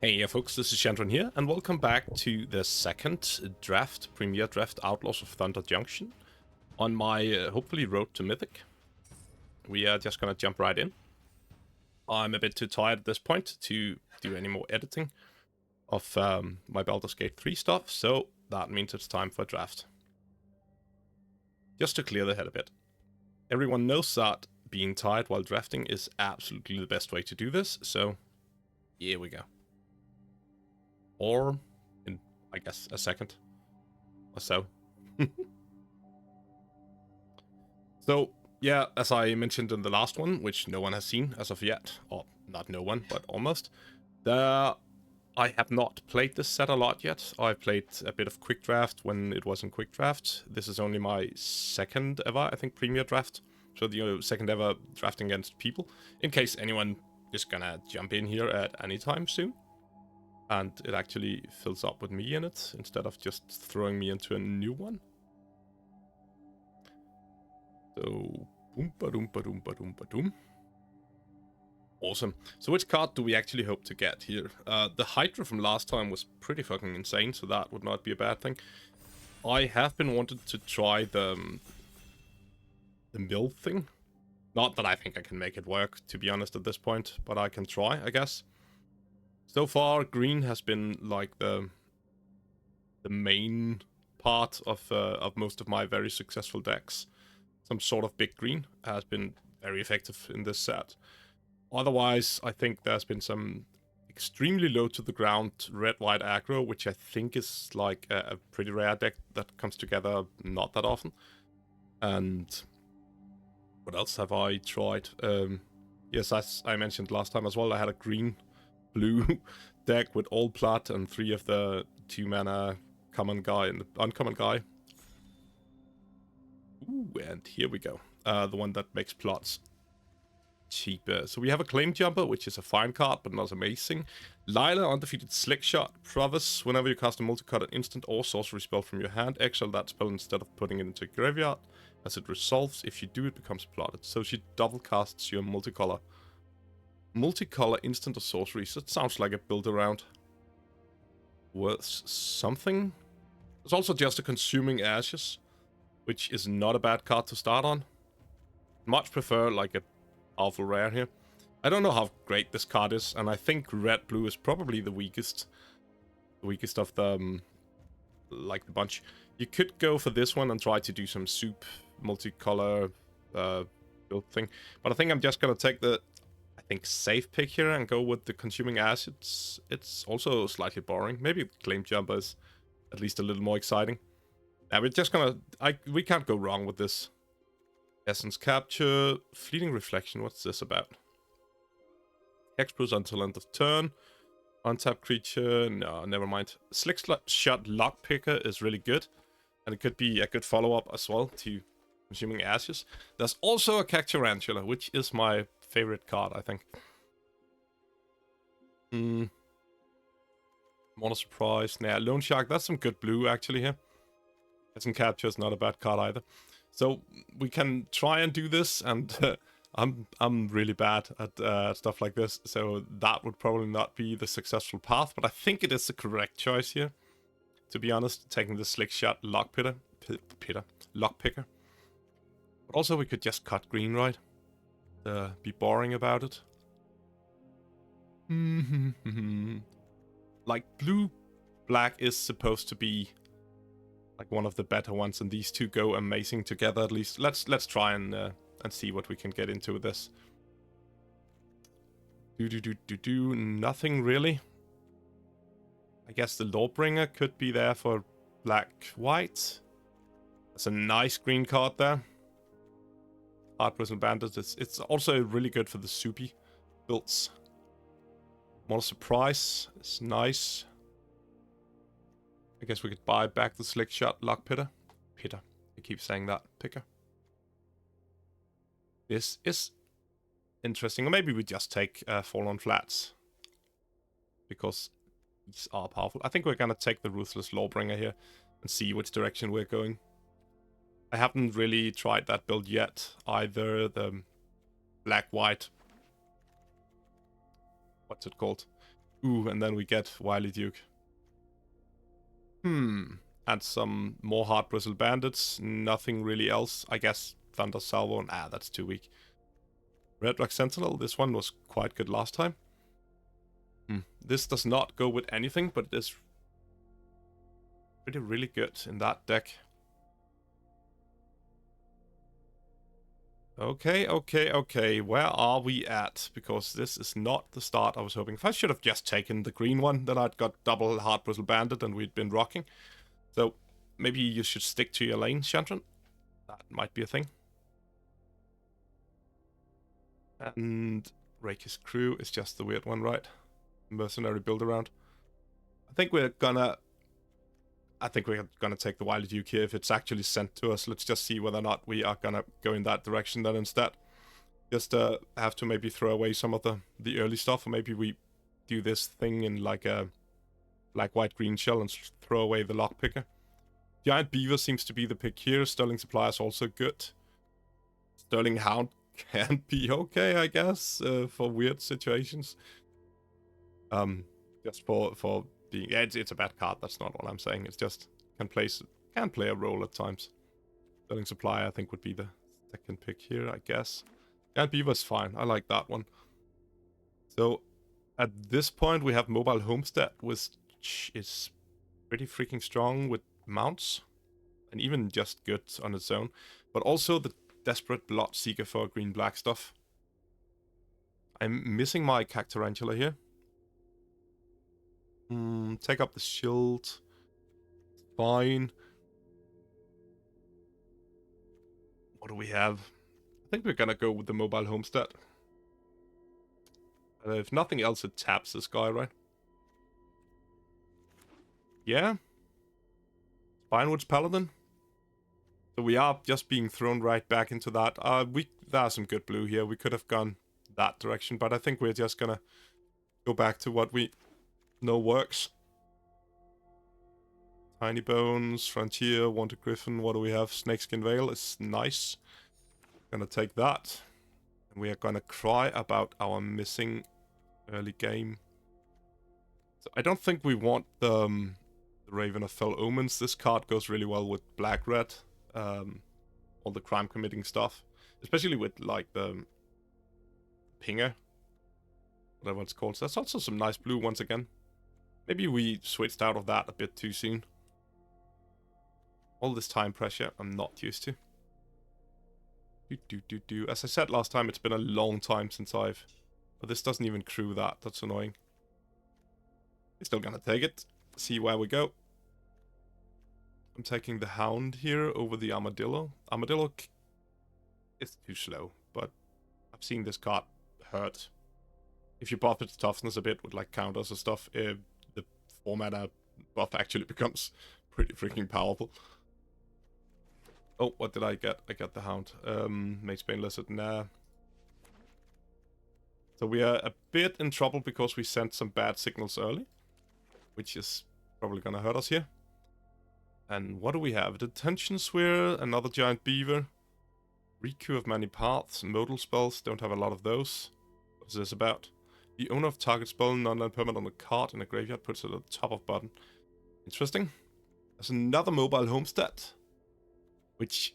Hey yeah folks, this is Chandran here, and welcome back to the second draft, Premier Draft Outlaws of Thunder Junction, on my hopefully road to Mythic. We are just gonna jump right in. I'm a bit too tired at this point to do any more editing of my Baldur's Gate 3 stuff, so that means it's time for a draft. Just to clear the head a bit. Everyone knows that being tired while drafting is absolutely the best way to do this, so here we go. Or in, I guess, a second or so. So, yeah, as I mentioned in the last one, which no one has seen as of yet, or not no one, but almost, I have not played this set a lot yet. I played a bit of Quick Draft when it was in Quick Draft. This is only my second ever, I think, Premier Draft. So the second ever drafting against people, in case anyone is gonna jump in here at any time soon. And it actually fills up with me in it, instead of just throwing me into a new one. So, boom. Awesome. So which card do we actually hope to get here? The Hydra from last time was pretty fucking insane, so that would not be a bad thing. I have been wanted to try the mill thing. Not that I think I can make it work, to be honest, at this point, but I can try, I guess. So far, green has been like the main part of most of my very successful decks. Some sort of big green has been very effective in this set. Otherwise, I think there's been some extremely low to the ground red-white aggro, which I think is like a pretty rare deck that comes together not that often. And what else have I tried? Yes, as I mentioned last time as well, I had a green-blue deck with all plat and 3 of the 2-mana common guy and the uncommon guy. Ooh, and here we go. The one that makes plots cheaper. So we have a Claim Jumper, which is a fine card, but not amazing. Lila, undefeated Slick Shot. Provis, whenever you cast a multicolored instant or sorcery spell from your hand, exile that spell instead of putting it into a graveyard. As it resolves, if you do, it becomes plotted. So she double casts your multicolor instant or sorcery. So it sounds like a build around worth something. There's also just a Consuming Ashes, which is not a bad card to start on. Much prefer like a powerful rare here. I don't know how great this card is, and I think red-blue is probably the weakest of the like the bunch. You could go for this one and try to do some soup multicolor build thing, but I think I'm just gonna take the safe pick here and go with the Consuming Acids. It's also slightly boring. Maybe Claim Jumper is at least a little more exciting. Yeah, we're just gonna we can't go wrong with this. Essence Capture, Fleeting Reflection, what's this about? Hexproof until end of turn. Untap creature, no, never mind. Slick Shot Lockpicker is really good, and it could be a good follow-up as well to Consuming Ashes. There's also a Cacturantula, which is my favorite card, I think. Mono Surprise, nah, Loan Shark, that's some good blue actually here. Essence Capture is not a bad card either. So we can try and do this, and I'm really bad at stuff like this, so that would probably not be the successful path, but I think it is the correct choice here, to be honest, taking the Slick Shot Lockpicker. But also we could just cut green, right? Be boring about it. Like blue-black is supposed to be like one of the better ones, and these two go amazing together at least. Let's try and see what we can get into with this. Nothing really. I guess the Lawbringer could be there for black-white. That's a nice green card there. Hard Prison Bandit. It's also really good for the soupy builds. Mono Surprise is nice. I guess we could buy back the Slick Shot Lockpicker. I keep saying that. Picker. This is interesting. Or maybe we just take Fall on Flats, because these are powerful. I think we're gonna take the Ruthless Lawbringer here and see which direction we're going. I haven't really tried that build yet, either. The black-white... what's it called? Ooh, and then we get Wily Duke. And some more Hard Bristle Bandits. Nothing really else. I guess Thunder Salvo. That's too weak. Red Rock Sentinel. This one was quite good last time. This does not go with anything, but it is really good in that deck. Okay. Where are we at? Because this is not the start I was hoping. If I should have just taken the green one, then I'd got double Hard Bristle Bandit and we'd been rocking. So maybe you should stick to your lane, Shantran. That might be a thing. And Rake's Crew is just the weird one, right? Mercenary build around. I think we're gonna take the Wily Duke here if it's actually sent to us. Let's just see whether or not we are gonna go in that direction then instead. Just have to maybe throw away some of the early stuff, or maybe we do this thing in like a black, white, green shell and throw away the lockpicker. Giant Beaver seems to be the pick here. Sterling Supply is also good. Sterling Hound can be okay, I guess, for weird situations. Just for being... Yeah, it's a bad card, that's not what I'm saying. It's just can play a role at times. Sterling Supply, I think, would be the second pick here, I guess. Giant Beaver's fine, I like that one. So, at this point, we have Mobile Homestead, which is pretty freaking strong with mounts. And even just good on its own. But also the Desperate Blood Seeker for green-black stuff. I'm missing my Cactarantula here. Take up the shield. Fine. What do we have? I think we're gonna go with the Mobile Homestead. If nothing else, it taps this guy, right? Yeah. Spinewood's Paladin. So we are just being thrown right back into that. There's some good blue here. We could have gone that direction, but I think we're just gonna go back to what we know works. Tiny Bones, Frontier, Wanted Griffin. What do we have? Snakeskin Veil is nice. Gonna take that. And we are gonna cry about our missing early game. So I don't think we want the Raven of Fell Omens. This card goes really well with black-red. All the crime-committing stuff. Especially with, like, the Pinger. Whatever it's called. So that's also some nice blue once again. Maybe we switched out of that a bit too soon. All this time pressure I'm not used to. As I said last time, it's been a long time since I've... But this doesn't even crew that. That's annoying. We're still gonna take it. See where we go. I'm taking the Hound here over the Armadillo. Armadillo is too slow, but I've seen this card hurt. If you buff its toughness a bit with like counters and stuff, the 4-mana buff actually becomes pretty freaking powerful. Oh, what did I get? I got the Hound. Magebane Lizard, nah. So we are a bit in trouble because we sent some bad signals early, which is probably gonna hurt us here. And what do we have? Detention Sphere, another Giant Beaver, Recur of Many Paths, Modal Spells, don't have a lot of those. What is this about? The owner of target spell, non-land permanent on the card in a graveyard puts it at the top of button. Interesting. There's another Mobile Homestead, which...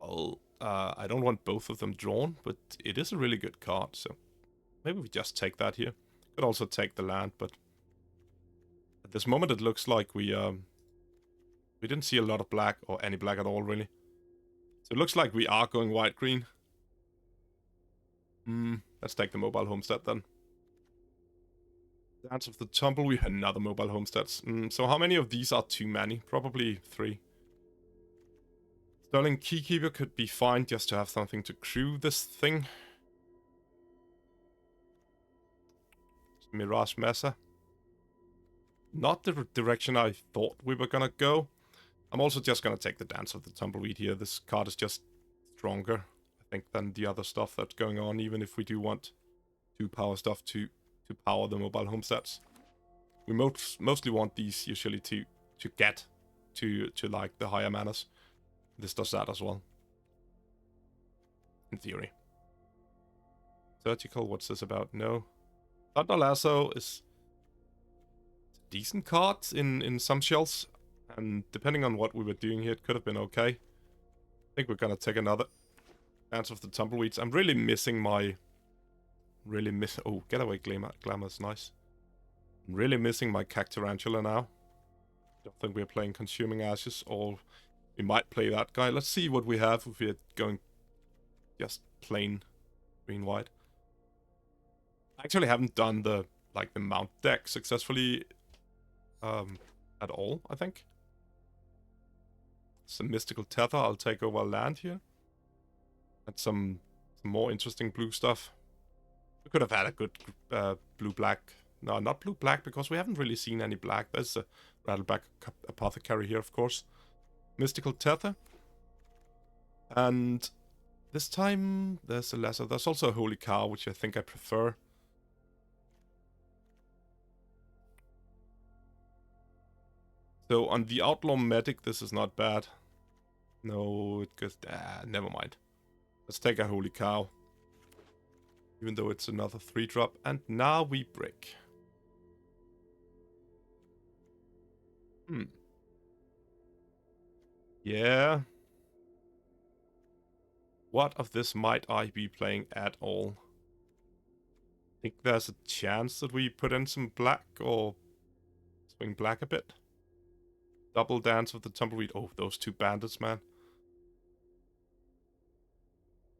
Well, I don't want both of them drawn, but it is a really good card, so maybe we just take that here. Could also take the land, but at this moment it looks like we didn't see a lot of black, or any black at all, really. So it looks like we are going white-green. Let's take the Mobile Homestead then. Dance of the Tumbleweed, another Mobile Homesteads. So how many of these are too many? Probably 3. Sterling Keykeeper could be fine just to have something to crew this thing. Mirage Mesa. Not the direction I thought we were gonna go. I'm also just gonna take the Dance of the Tumbleweed here. This card is just stronger, I think, than the other stuff that's going on, even if we do want 2 power stuff to power the Mobile Homesteads. We mostly want these usually to get to like the higher manas. This does that as well. In theory. Surgical, what's this about? No. Thunder Lasso is a decent card in some shells. And depending on what we were doing here, it could have been okay. I think we're gonna take another Dance of the Tumbleweeds. I'm really missing my... Oh, Getaway Glamour. Glamour's nice. I'm really missing my Cactarantula now. Don't think we're playing Consuming Ashes, or we might play that guy. Let's see what we have if we're going just plain green-white. I actually haven't done the mount deck successfully at all, I think. Some Mystical Tether, I'll take over land here. And some more interesting blue stuff. We could have had a good blue-black... No, not blue-black, because we haven't really seen any black. There's a Rattleback Apothecary here, of course. Mystical Tether. And this time, there's a lesser... There's also a Holy Cow, which I think I prefer. So, on the Outlaw Medic, this is not bad. No, it goes... never mind. Let's take a Holy Cow. Even though it's another 3-drop. And now we break. Yeah. What of this might I be playing at all? I think there's a chance that we put in some black or swing black a bit. Double Dance of the Tumbleweed. Oh, those two bandits, man.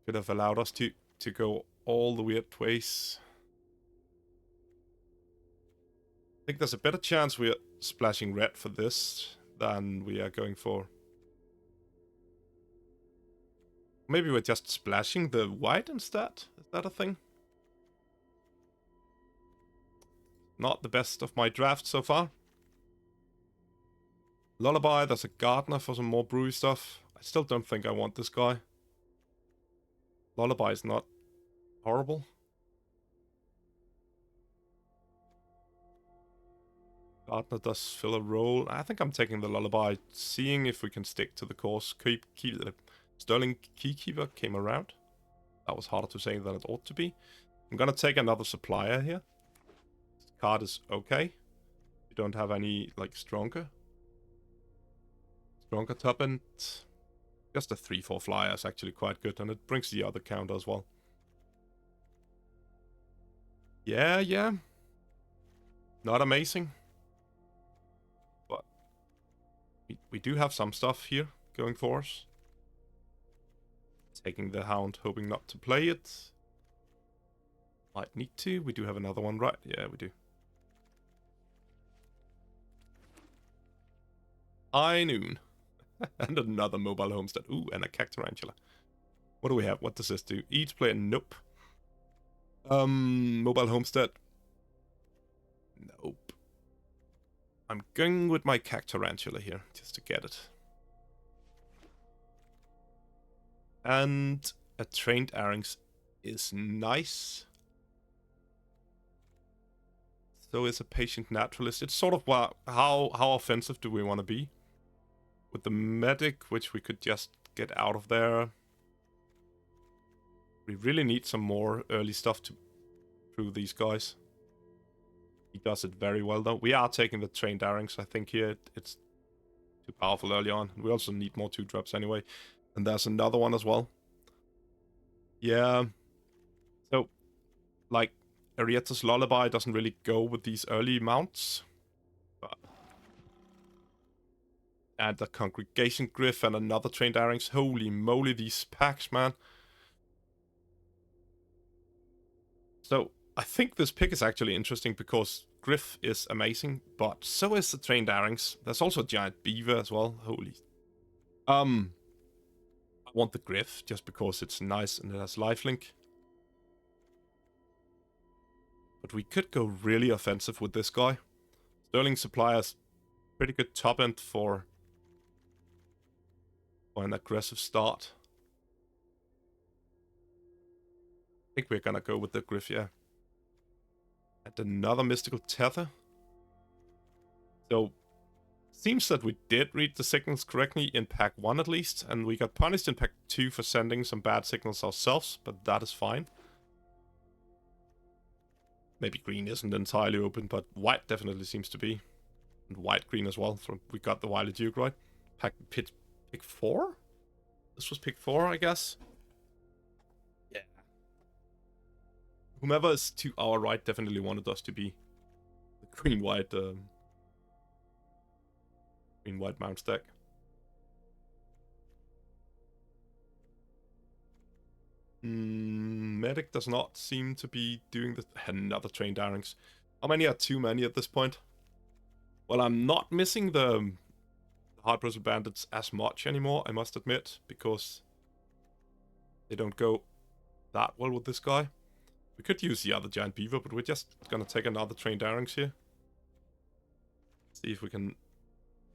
Could have allowed us to go all the weird ways. I think there's a better chance we're splashing red for this than we are going for. Maybe we're just splashing the white instead? Is that a thing? Not the best of my draft so far. Lullaby, there's a Gardener for some more brewy stuff. I still don't think I want this guy. Lullaby is not horrible. Gardener does fill a role. I think I'm taking the Lullaby, seeing if we can stick to the course. Sterling Keykeeper came around. That was harder to say than it ought to be. I'm gonna take another Supplier here. This card is okay. We don't have any, stronger top end. Just a 3/4 flyer is actually quite good, and it brings the other counter as well. Yeah. Not amazing. But we do have some stuff here going for us. Taking the Hound, hoping not to play it. Might need to. We do have another one, right? Yeah, we do. High noon. And another Mobile Homestead. Ooh, and a Cactarantula. What do we have? What does this do? Each player, nope. Mobile Homestead. Nope. I'm going with my Cactarantula here, just to get it. And a Trained Arynx is nice. So is a Patient Naturalist. It's sort of how offensive do we want to be? With the Medic, which we could just get out of there. We really need some more early stuff to prove these guys. He does it very well, though. We are taking the Trained Arynx, I think, here. It's too powerful early on. We also need more 2-drops anyway. And there's another one as well. Yeah. So, Arietta's Lullaby doesn't really go with these early mounts. And a Congregation Gryph and another Trained Arynx. Holy moly, these packs, man. So, I think this pick is actually interesting because Gryph is amazing, but so is the Trained Arynx. There's also a Giant Beaver as well. Holy. I want the Gryph just because it's nice and it has lifelink. But we could go really offensive with this guy. Sterling Supplier's pretty good top end for an aggressive start. I think we're gonna go with the Gryph, yeah. And another Mystical Tether. So, seems that we did read the signals correctly in pack 1 at least, and we got punished in pack 2 for sending some bad signals ourselves, but that is fine. Maybe green isn't entirely open, but white definitely seems to be. And white-green as well. So we got the Wily Duke, right? Pick 4? This was pick 4, I guess. Yeah. Whomever is to our right definitely wanted us to be the green-white mount stack. Medic does not seem to be doing the another trained Darings. How many are too many at this point? Well, I'm not missing the Hard Bristle Bandits as much anymore, I must admit, because they don't go that well with this guy. We could use the other Giant Beaver, but we're just gonna take another trained Darings here. See if we can...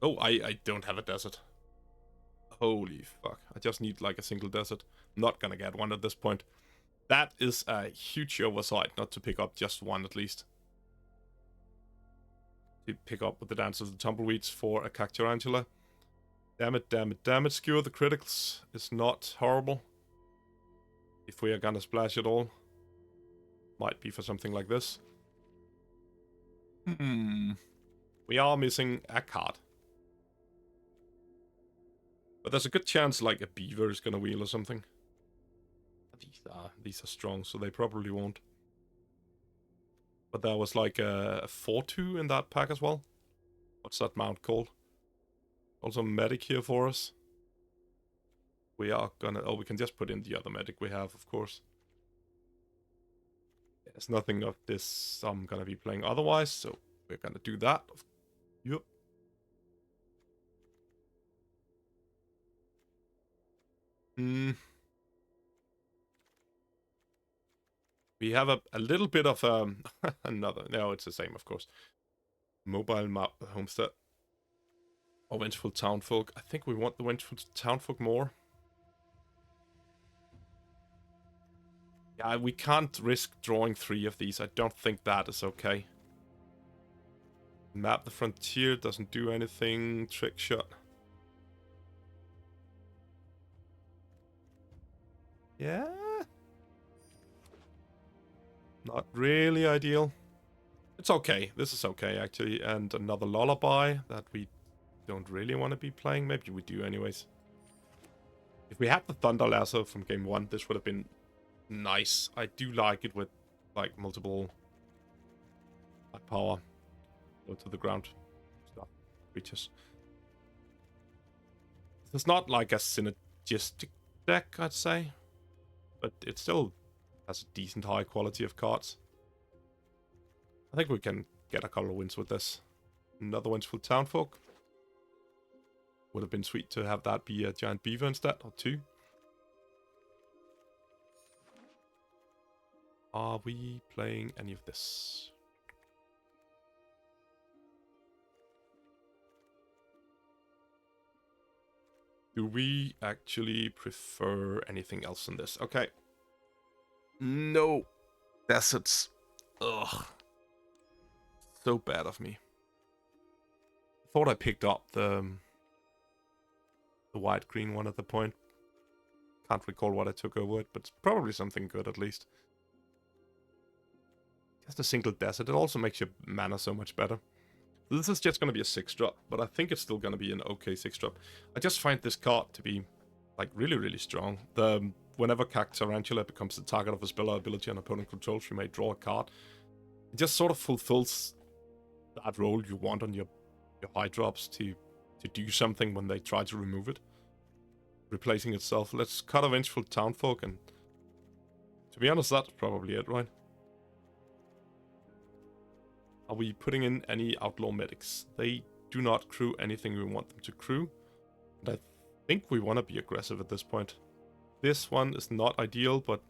Oh, I don't have a desert. Holy fuck. I just need like a single desert. I'm not gonna get one at this point. That is a huge oversight not to pick up just one at least. To pick up with the Dance of the Tumbleweeds for a Cacturantula. Damn it, damn it, damn it. Skewer the criticals is not horrible. If we are gonna splash at all. Might be for something like this. We are missing a card. But there's a good chance like a beaver is gonna wheel or something. These are strong, so they probably won't. But there was like a 4-2 in that pack as well. What's that mount called? Also medic here for us. We are gonna... Oh, we can just put in the other medic we have, of course. There's nothing of this I'm gonna be playing otherwise, so we're gonna do that. Yep. We have a little bit of another... No, it's the same, of course. Mobile map homestead. Or Vengeful Townfolk. I think we want the Vengeful Townfolk more. Yeah, we can't risk drawing 3 of these. I don't think that is okay. Map the Frontier doesn't do anything. Trick Shot. Yeah. Not really ideal. It's okay. This is okay, actually. And another Lullaby that we don't really want to be playing. Maybe we do anyways. If we had the Thunder Lasso from game 1, this would have been nice. I do like it with, like, multiple power. Go to the ground stuff. Creatures. It's not like a synergistic deck, I'd say. But it still has a decent high quality of cards. I think we can get a couple of wins with this. Another Vengeful Townfolk. Would have been sweet to have that be a Giant Beaver instead, or 2. Are we playing any of this? Do we actually prefer anything else in this? Okay. No. Deserts. Ugh. So bad of me. Thought I picked up the white-green one at the point. Can't recall what I took over it, but it's probably something good at least. Just a single desert. It also makes your mana so much better. This is just going to be a 6-drop, but I think it's still going to be an okay 6-drop. I just find this card to be, like, really, really strong. Whenever Cacturantula becomes the target of a spell or ability an opponent controls, you may draw a card. It just sort of fulfills that role you want on your high drops to do something when they try to remove it. Replacing itself. Let's cut a Vengeful Townfolk, and to be honest, that's probably it, right? Are we putting in any Outlaw medics? They do not crew anything we want them to crew. And I think we want to be aggressive at this point. This one is not ideal, but...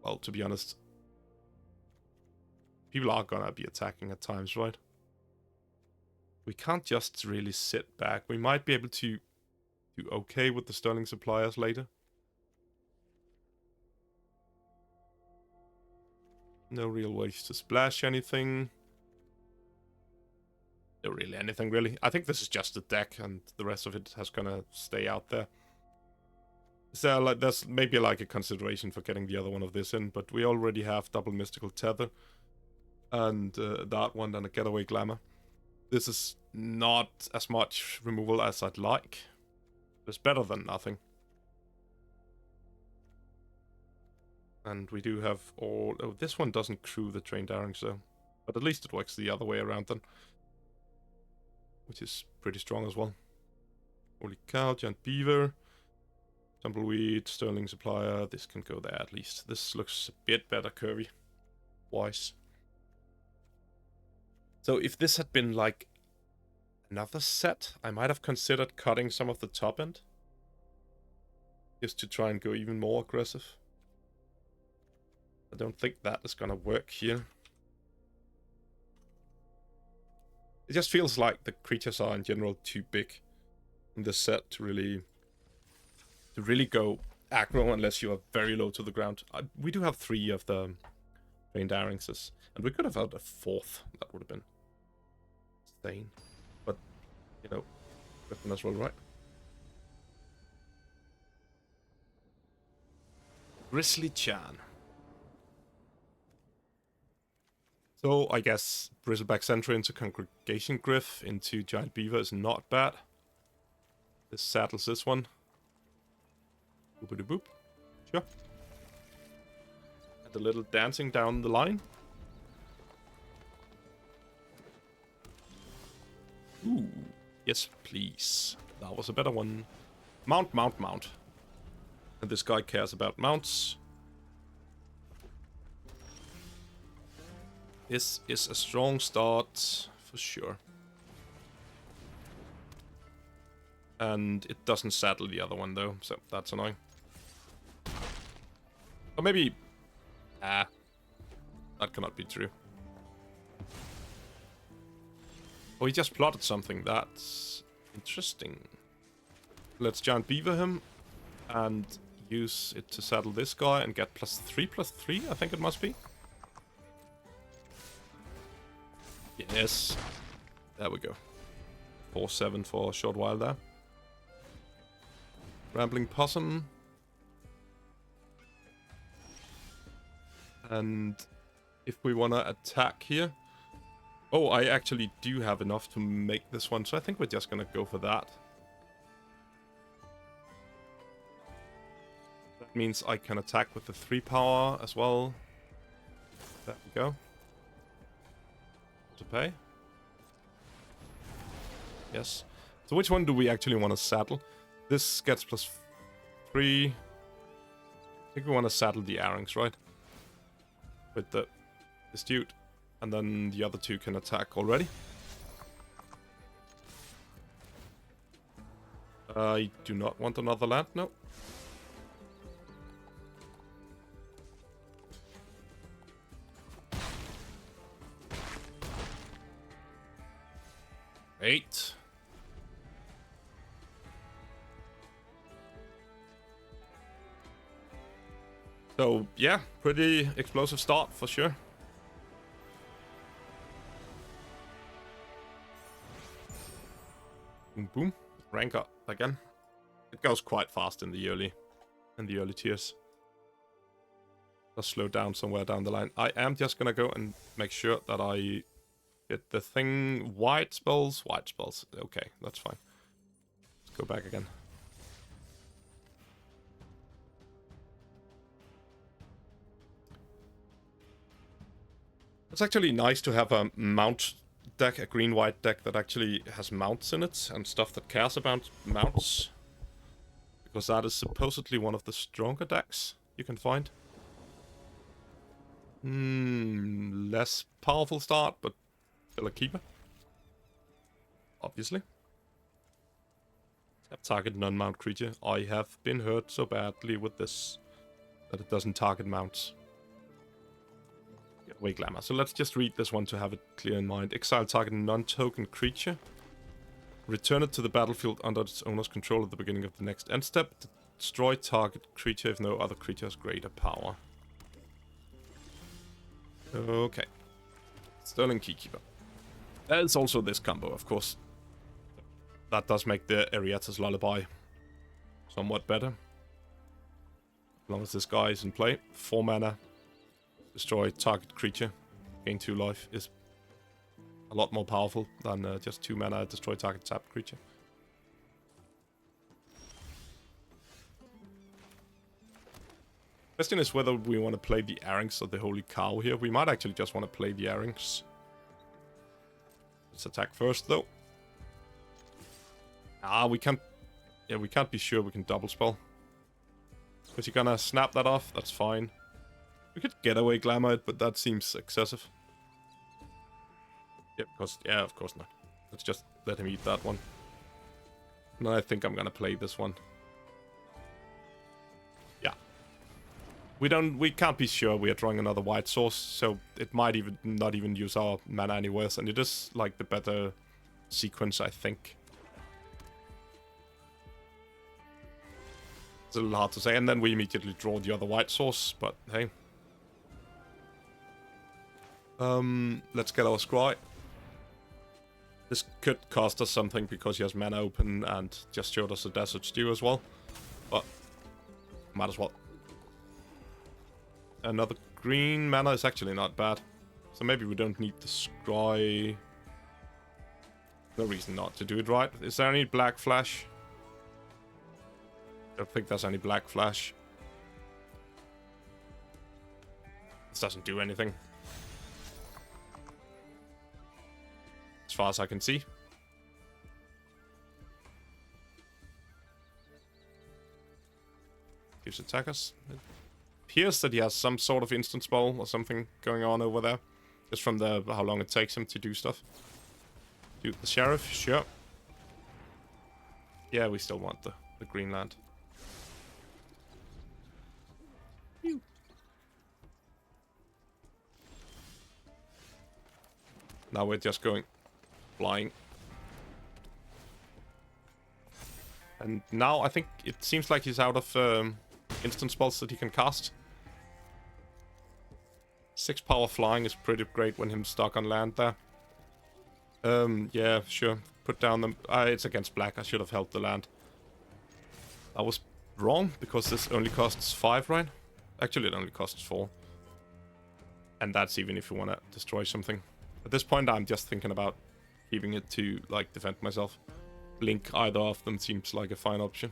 Well, to be honest... People are gonna be attacking at times, right? We can't just really sit back. We might be able to do okay with the Sterling Suppliers later. No real ways to splash anything. No really anything, really. I think this is just a deck, and the rest of it has gonna stay out there. So like, there's maybe like a consideration for getting the other one of this in, but we already have double mystical tether and that one and a getaway glamour. This is not as much removal as I'd like. It's better than nothing. And we do have all... Oh, this one doesn't crew the trained Arings though. But at least it works the other way around then. Which is pretty strong as well. Holy cow, giant beaver. Tumbleweed, sterling supplier. This can go there at least. This looks a bit better curvy wise. So if this had been like another set, I might have considered cutting some of the top end. Just to try and go even more aggressive. I don't think that is gonna work here. It just feels like the creatures are in general too big in this set to really go aggro unless you are very low to the ground. We do have 3 of the trained Aringses, and we could have had a 4th. That would have been insane. But, you know, Griffin as well, right? Grizzly Chan. So, I guess Bristleback Sentry into Congregation Griff into Giant Beaver is not bad. This saddles this one. Boopity boop. Sure. And a little dancing down the line. Ooh. Yes, please. That was a better one. Mount, mount, mount. And this guy cares about mounts. This is a strong start, for sure. And it doesn't saddle the other one, though, so that's annoying. Or maybe... that cannot be true. Oh, he just plotted something. That's interesting. Let's Giant Beaver him and use it to saddle this guy and get +3/+3, I think it must be. Yes. There we go. 4/7 for a short while there. Rambling Possum. And if we want to attack here... Oh, I actually do have enough to make this one, so I think we're just going to go for that. That means I can attack with the 3 power as well. There we go. To pay. Yes. So which one do we actually want to saddle? This gets +3. I think we want to saddle the Arings, right? With the Astute. And then the other 2 can attack already. I do not want another land, no. Eight. So, yeah, pretty explosive start for sure. Boom, boom. Rank up again. It goes quite fast in the early tiers. Just slow down somewhere down the line. I am just gonna go and make sure that I get the thing. White spells. Okay, that's fine. Let's go back again. It's actually nice to have a mount deck, a green-white deck that actually has mounts in it and stuff that cares about mounts. Because that is supposedly one of the stronger decks you can find. Less powerful start, but still a keeper. Obviously. Target non-mount creature. I have been hurt so badly with this that it doesn't target mounts. Way glamour. So let's just read this one to have it clear in mind. Exile target non-token creature. Return it to the battlefield under its owner's control at the beginning of the next end step. Destroy target creature if no other creature has greater power. Okay. Sterling Keykeeper. There's also this combo, of course. That does make the Arieta's Lullaby somewhat better. long as this guy is in play. 4 mana. Destroy target creature. Gain 2 life is a lot more powerful than just 2 mana destroy target tapped creature. Question is whether we want to play the Arings or the Holy Cow here. We might actually just want to play the Arings. Let's attack first, though. We can't... Yeah, we can't be sure we can double spell. Is he gonna snap that off? That's fine. We could get away Glamour it, but that seems excessive. Yeah, because... Yeah, of course not. Let's just let him eat that one. And I think I'm gonna play this one. Yeah. We can't be sure we are drawing another white source, so it might even not even use our mana anywhere, and it is like the better sequence, I think. It's a little hard to say, and then we immediately draw the other white source, but hey. Let's get our scry. This could cost us something because he has mana open and just showed us a Desert Stew as well. But, might as well. Another green mana is actually not bad. So maybe we don't need the scry. No reason not to do it, right? Is there any black flash? I don't think there's any black flash. This doesn't do anything. As far as I can see. Gives attackers. It appears that he has some sort of instant spell or something going on over there. Just from the how long it takes him to do stuff. Do the sheriff, sure. Yeah, we still want the green land. Now we're just going flying. And now I think it seems like he's out of instant spells that he can cast. 6 power flying is pretty great when him stuck on land there. Yeah, sure. Put down the... it's against black. I should have held the land. I was wrong, because this only costs 5, right? Actually, it only costs 4. And that's even if you want to destroy something. At this point, I'm just thinking about keeping it to, like, defend myself. Blink either of them seems like a fine option.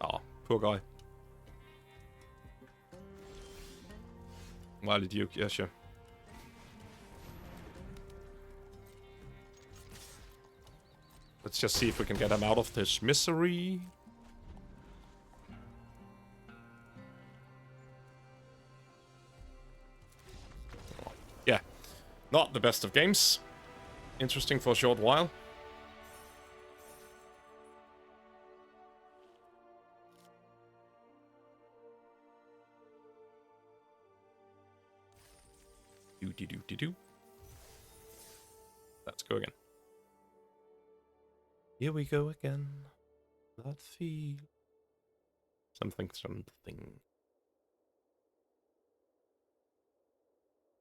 Ah, poor guy. Wily Duke, yeah, sure. Let's just see if we can get him out of this misery. Yeah, not the best of games. Interesting for a short while. Do. Let's go again. Here we go again. That feel something.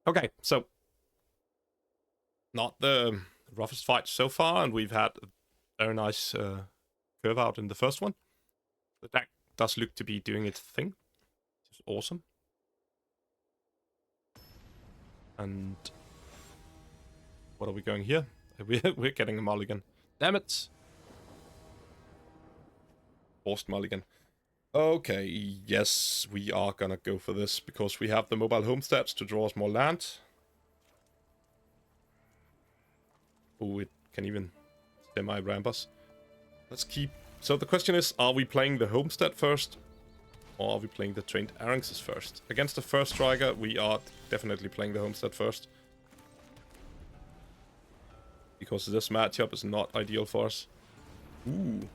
Okay, so not the roughest fight so far, and we've had a very nice curve out in the first one. The deck does look to be doing its thing, which is awesome. And what are we going here? We're getting a mulligan. Damn it! Forced mulligan. Okay, yes, we are gonna go for this because we have the mobile homesteads to draw us more land. Oh, it can even semi-ramp us. Let's keep... So the question is, are we playing the homestead first? Or are we playing the trained Arings first? Against the first striker, we are definitely playing the homestead first. Because this matchup is not ideal for us. Ooh.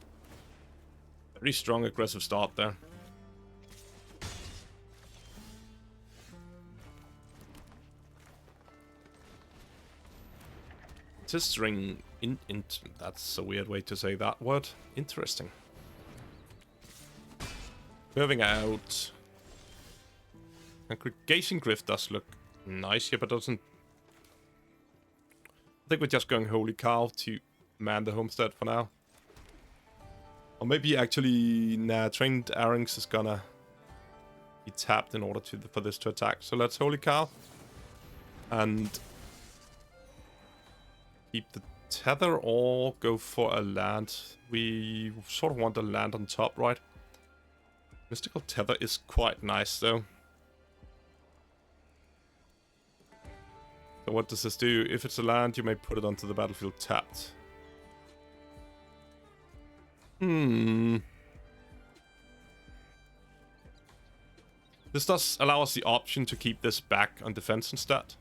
Very strong aggressive start there. Registering that's a weird way to say that word. Interesting. Moving out. Congregation Grift does look nice here, but doesn't... I think we're just going Holy Cow to man the homestead for now. Or maybe actually, nah, Trained Arings is gonna be tapped in order for this to attack. So let's Holy Cow. And keep the tether or go for a land. We sort of want a land on top, right? Mystical Tether is quite nice, though. So what does this do? If it's a land, you may put it onto the battlefield tapped. This does allow us the option to keep this back on defense instead.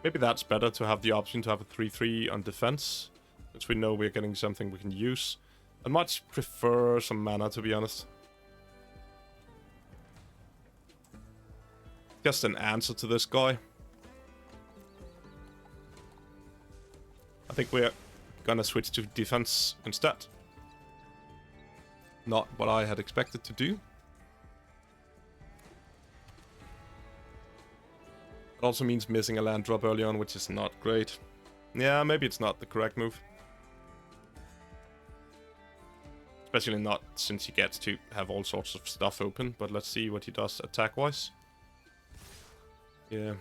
Maybe that's better to have the option to have a 3-3 on defense, since we know we're getting something we can use. I'd much prefer some mana, to be honest. Just an answer to this guy. I think we're gonna switch to defense instead. Not what I had expected to do. It also means missing a land drop early on, which is not great. Yeah, maybe it's not the correct move. Especially not since he gets to have all sorts of stuff open. But let's see what he does attack-wise. Yeah.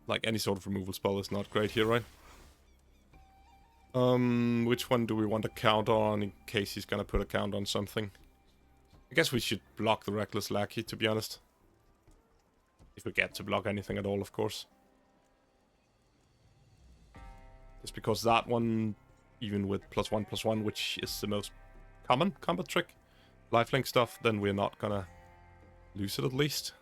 Like any sort of removal spell is not great here, right? Which one do we want to count on in case he's gonna put a count on something? I guess we should block the Reckless Lackey, to be honest. If we get to block anything at all, of course. Just because that one, even with +1/+1, which is the most common combat trick, lifelink stuff, then we're not gonna lose it at least.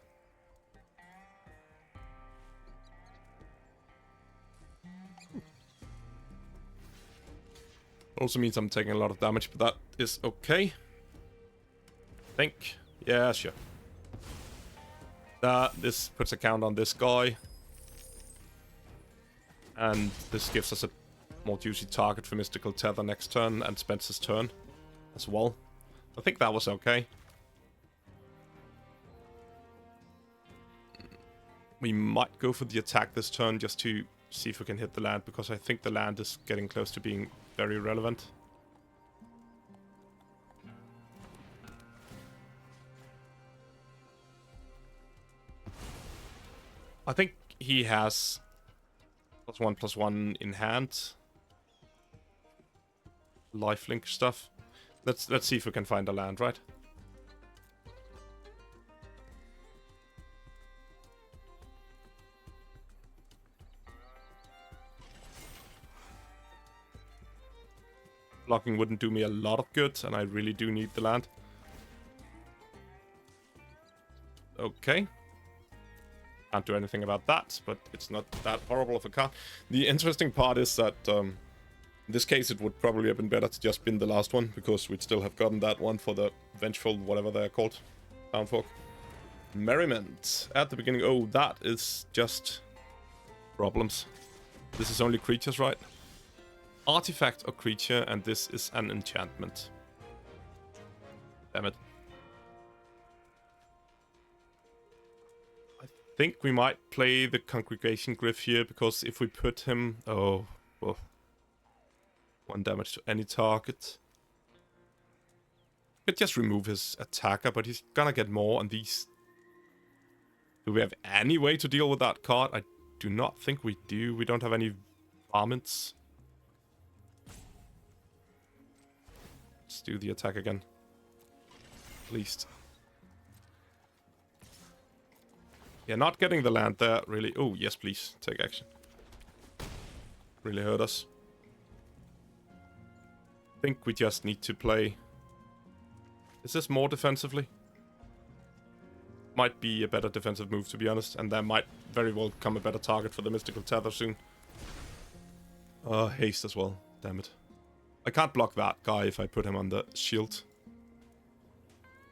Also means I'm taking a lot of damage, but that is okay. I think. Yeah, sure. This puts a count on this guy. And this gives us a more juicy target for Mystical Tether next turn and Spencer's turn as well. I think that was okay. We might go for the attack this turn just to see if we can hit the land, because I think the land is getting close to being very relevant. I think he has +1/+1 in hand. Lifelink stuff. Let's see if we can find a land, right? Blocking wouldn't do me a lot of good, and I really do need the land. Okay. Can't do anything about that, but it's not that horrible of a card. The interesting part is that in this case it would probably have been better to just bin the last one, because we'd still have gotten that one for the Vengeful, whatever they're called. Townfolk. Merriment at the beginning. Oh, that is just problems. This is only creatures, right? Artifact or creature, and this is an enchantment. Damn it. I think we might play the Congregation Glyph here, because if we put him... Oh. 1 damage to any target. Could just remove his attacker, but he's gonna get more on these. Do we have any way to deal with that card? I do not think we do. We don't have any varmints. Let's do the attack again. At least. Yeah, not getting the land there really... Oh, yes, please. Take action. Really hurt us. I think we just need to play... Is this more defensively? Might be a better defensive move, to be honest. And there might very well come a better target for the Mystical Tether soon. Haste as well. Damn it. I can't block that guy if I put him on the shield.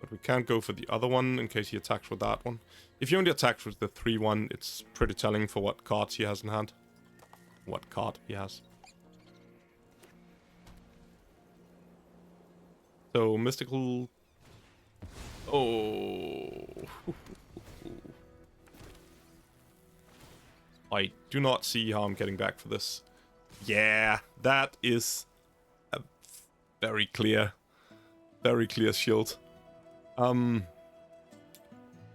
But we can go for the other one in case he attacks with that one. If he only attacks with the 3-1, it's pretty telling for what cards he has in hand. What card he has. So, Mystical... Oh... I do not see how I'm getting back for this. Yeah, that is a very clear shield. We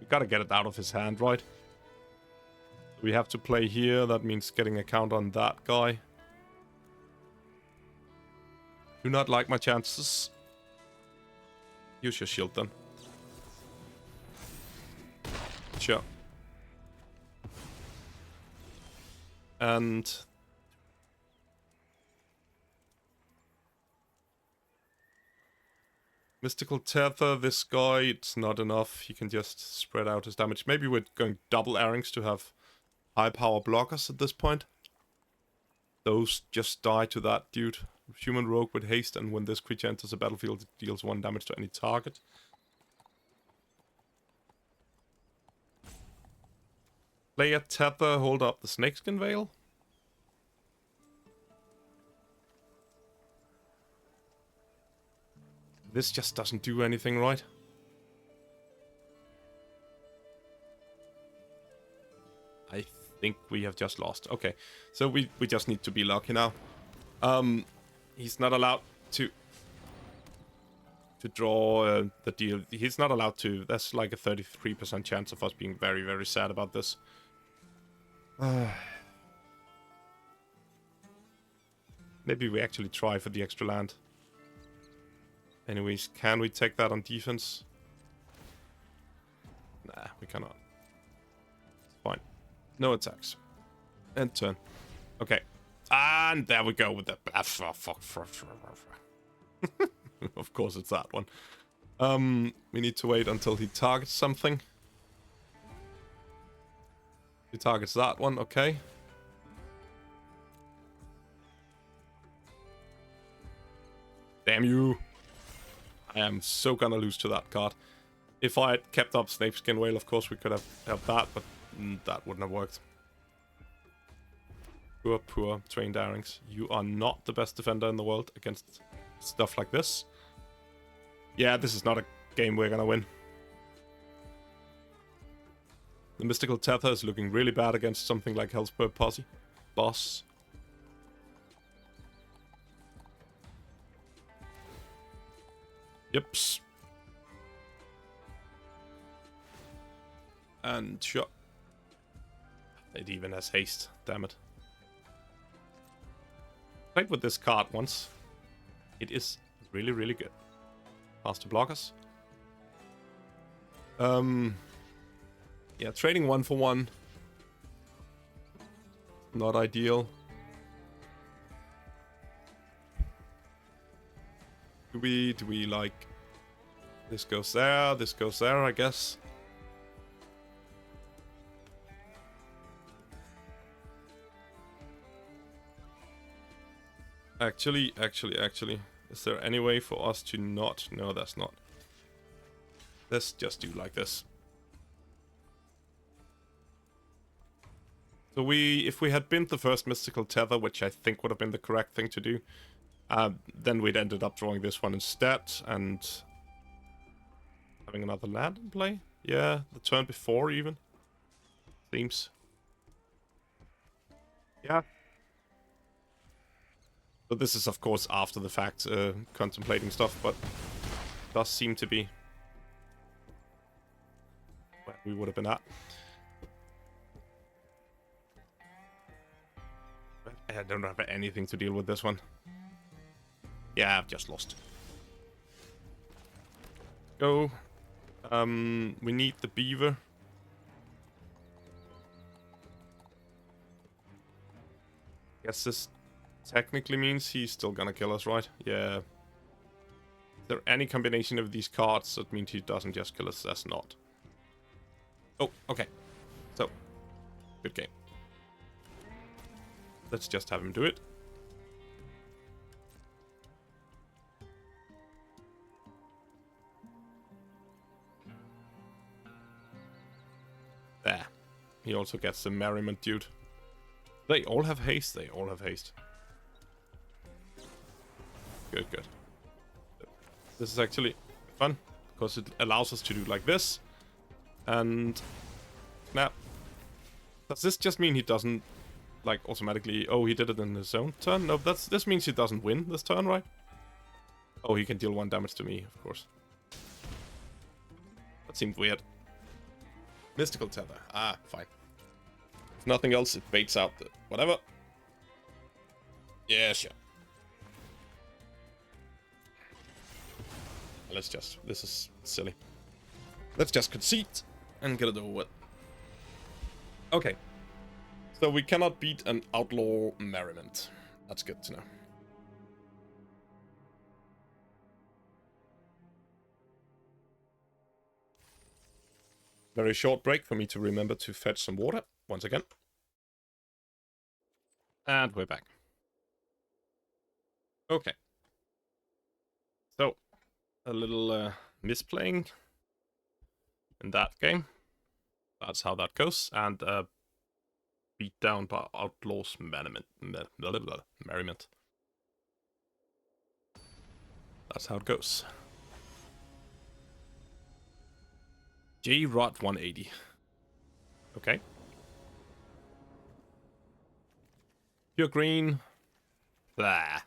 gotta get it out of his hand, right? We have to play here. That means getting a count on that guy. Do not like my chances. Use your shield then. Sure. And Mystical Tether, this guy, it's not enough. He can just spread out his damage. Maybe we're going double airings to have high power blockers at this point. Those just die to that dude. Human Rogue with haste, and when this creature enters the battlefield, it deals 1 damage to any target. Play a Tether, hold up the Snakeskin Veil. This just doesn't do anything, right? I think we have just lost. Okay, so we just need to be lucky now. He's not allowed to draw the deal. He's not allowed to. That's like a 33% chance of us being very, very sad about this. Maybe we actually try for the extra land. Anyways, can we take that on defense? Nah, we cannot. Fine. No attacks. End turn. Okay. And there we go with the... Of course it's that one. We need to wait until he targets something. He targets that one, okay. Damn you. I am so gonna lose to that card. If I had kept up Snakeskin Whale, of course we could have helped that, but that wouldn't have worked. Poor trained airings. You are not the best defender in the world against stuff like this. Yeah, this is not a game we're gonna win. The Mystical Tether is looking really bad against something like Hellspur Posse. Boss. Yips. And sure. It even has haste, damn it. Played with this card once. It is really, really good. Faster blockers. Yeah, trading 1 for 1. Not ideal. Do we like... This goes there, I guess. Actually, is there any way for us to not? No, that's not. Let's just do like this. So if we had been the first Mystical Tether, which I think would have been the correct thing to do, then we'd ended up drawing this one instead, and having another land in play? Yeah, the turn before even. Seems. Yeah. But this is, of course, after the fact, contemplating stuff, but does seem to be where we would have been at. But I don't have anything to deal with this one. Yeah, I've just lost. Go. We need the beaver. Guess this technically means he's still gonna kill us, right? Yeah. Is there any combination of these cards that means he doesn't just kill us? That's not. Oh, okay. So, good game. Let's just have him do it. There. He also gets the merriment, dude. They all have haste. They all have haste. Good, good. This is actually fun, because it allows us to do like this. And... snap. Does this just mean he doesn't, like, automatically... Oh, he did it in his own turn? No, this means he doesn't win this turn, right? Oh, he can deal 1 damage to me, of course. That seemed weird. Mystical Tether. Ah, fine. If nothing else, it baits out the... whatever. Yeah, sure. Let's just... This is silly. Let's just concede and get it over with. Okay. So we cannot beat an Outlaw Merriment. That's good to know. Very short break for me to remember to fetch some water once again. And we're back. Okay. So, a little misplaying in that game. That's how that goes. And beat down by Outlaws Merriment. That's how it goes. J-Rod 180. Okay. Pure green. Blah.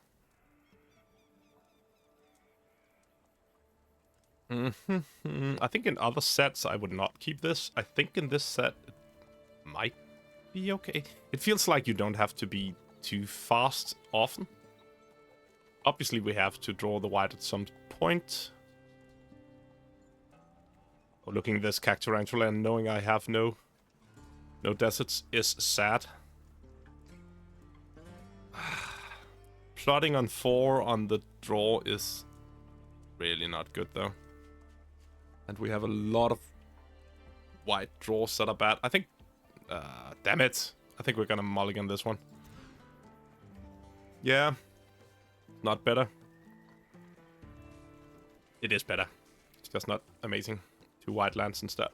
I think in other sets I would not keep this. I think in this set it might be okay. It feels like you don't have to be too fast often. Obviously we have to draw the white at some point. Looking at this Cacturantula and knowing I have no deserts is sad. Plotting on 4 on the draw is really not good though. And we have a lot of white draws that are bad. I think... damn it. I think we're gonna mulligan this one. Yeah. Not better. It is better. It's just not amazing. 2 white lands instead.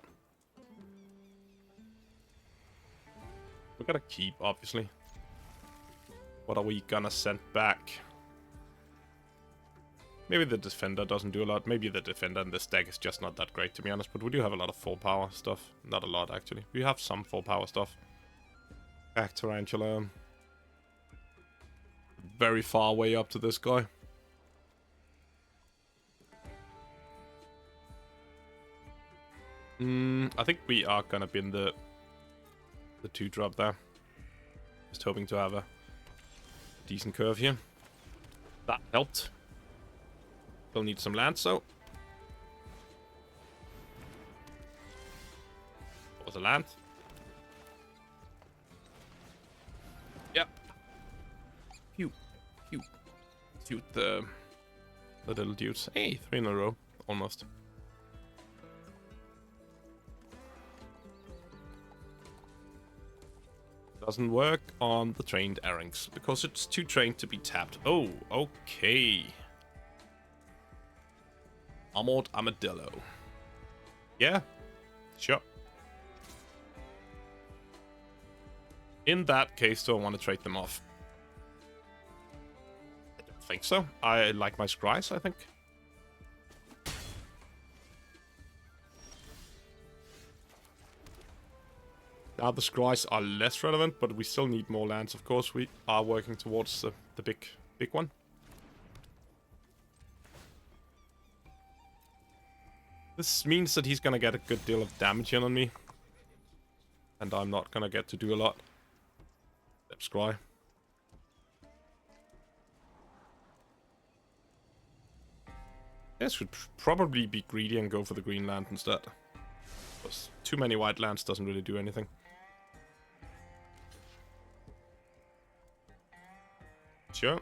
We're gonna keep, obviously. What are we gonna send back? Maybe the defender doesn't do a lot. Maybe the defender in this deck is just not that great, to be honest. But we do have a lot of 4-power stuff. Not a lot, actually. We have some 4-power stuff. Tarantula. Very far way up to this guy. I think we are gonna bin the 2-drop there. Just hoping to have a decent curve here. That helped. Still need some land, so. What was the land? Yep. Pew. Pew. Shoot the little dudes. Hey, 3 in a row. Almost. Doesn't work on the trained Errangs because it's too trained to be tapped. Oh, okay. Armored Armadillo. Yeah, sure. In that case, do I want to trade them off? I don't think so. I like my scries, I think. Now the scries are less relevant, but we still need more lands, of course. We are working towards the big one. This means that he's gonna get a good deal of damage in on me. And I'm not gonna get to do a lot. Step scry. This should probably be greedy and go for the green land instead. Because too many white lands doesn't really do anything. Sure.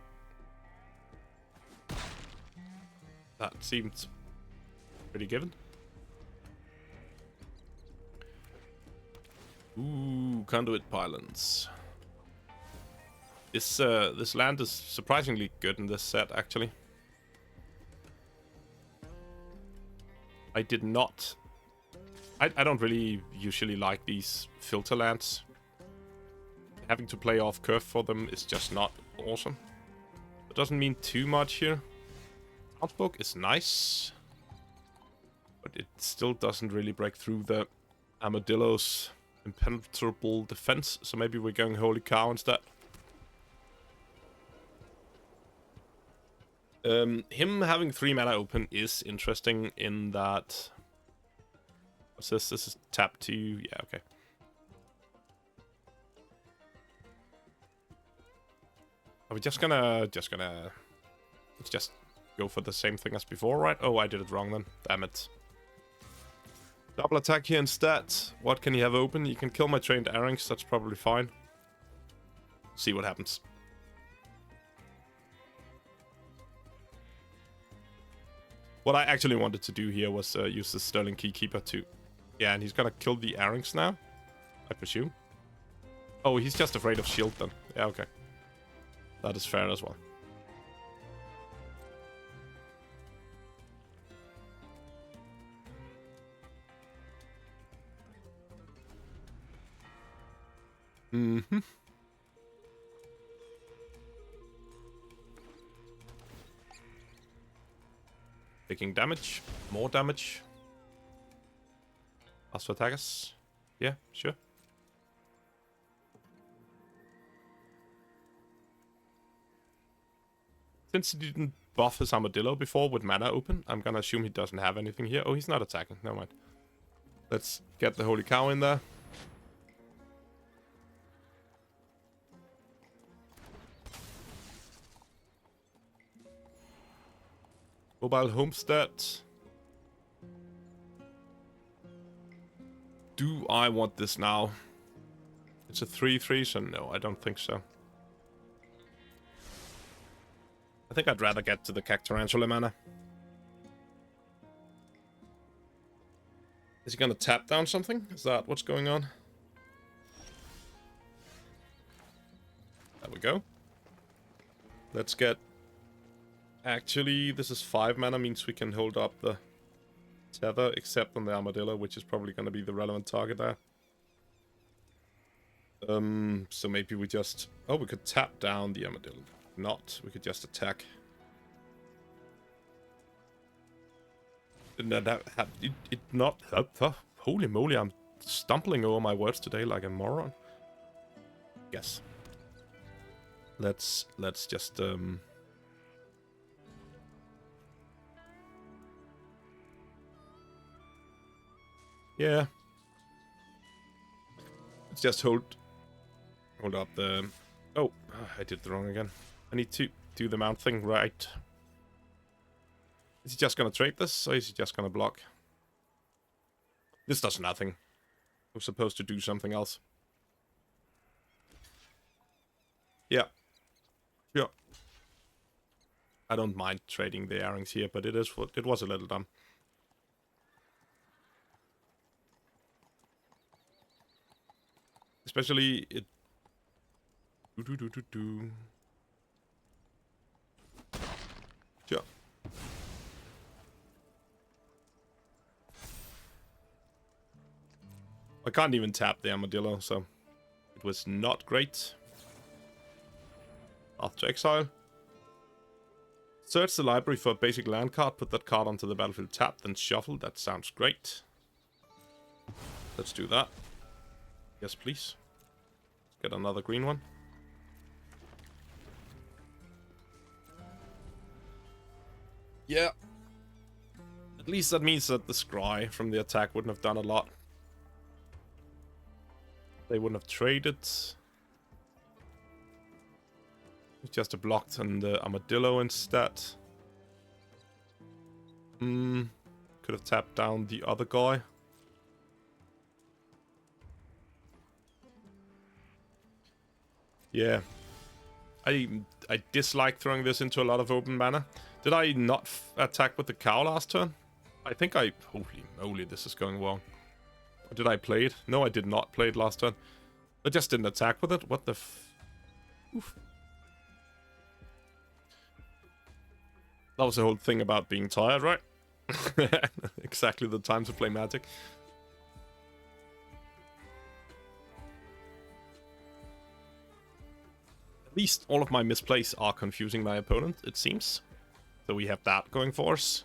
That seemed pretty given. Ooh, conduit pylons. This land is surprisingly good in this set, actually. I did not... I don't really usually like these filter lands. Having to play off curve for them is just not awesome. It doesn't mean too much here. Townsfolk is nice. But it still doesn't really break through the armadillos impenetrable defense, so maybe we're going Holy Cow instead. Him having 3 mana open is interesting in that... What's this? This is tap 2. Yeah, okay. Are we just gonna... Let's just go for the same thing as before, right? Oh, I did it wrong then. Damn it. Double attack here instead. What can he have open? He can kill my trained Arynx. That's probably fine. See what happens. What I actually wanted to do here was use the Sterling Keykeeper to... Yeah, and he's gonna kill the Arynx now, I presume. Oh, he's just afraid of shield then. Yeah, okay. That is fair as well. Mm-hmm. Taking damage. More damage. Ask to attack us. Yeah, sure. Since he didn't buff his Armadillo before with mana open, I'm gonna assume he doesn't have anything here. Oh, he's not attacking. Never mind. Let's get the Holy Cow in there. Mobile Homestead. Do I want this now? It's a 3/3, so no, I don't think so. I think I'd rather get to the Cactarantula mana. Is he gonna tap down something? Is that what's going on? There we go. Let's get... Actually, this is 5 mana, means we can hold up the tether, except on the Armadillo, which is probably going to be the relevant target there. So maybe we just... Oh, we could tap down the Armadillo. Not. We could just attack. It not... Holy moly, I'm stumbling over my words today like a moron. Yes. Let's just... Yeah. Let's just hold up the... Oh, I did it wrong again. I need to do the mount thing right. Is he just gonna trade this, or is he just gonna block? This does nothing. We're supposed to do something else. Yeah. Yeah. I don't mind trading the Arynx here, but it was a little dumb. Especially it... Sure. I can't even tap the Armadillo, so... It was not great. Path to Exile. Search the library for a basic land card, put that card onto the battlefield tapped, then shuffle. That sounds great. Let's do that. Yes, please. Get another green one. Yeah. At least that means that the scry from the attack wouldn't have done a lot. They wouldn't have traded. It's just a blocked and Armadillo instead. Could have tapped down the other guy. Yeah. I dislike throwing this into a lot of open mana. Did I not attack with the cow last turn? I think I... Holy moly, this is going wrong. Or did I play it? No, I did not play it last turn. I just didn't attack with it. What the Oof. That was the whole thing about being tired, right? Exactly the time to play Magic. At least all of my misplays are confusing my opponent, it seems. So we have that going for us.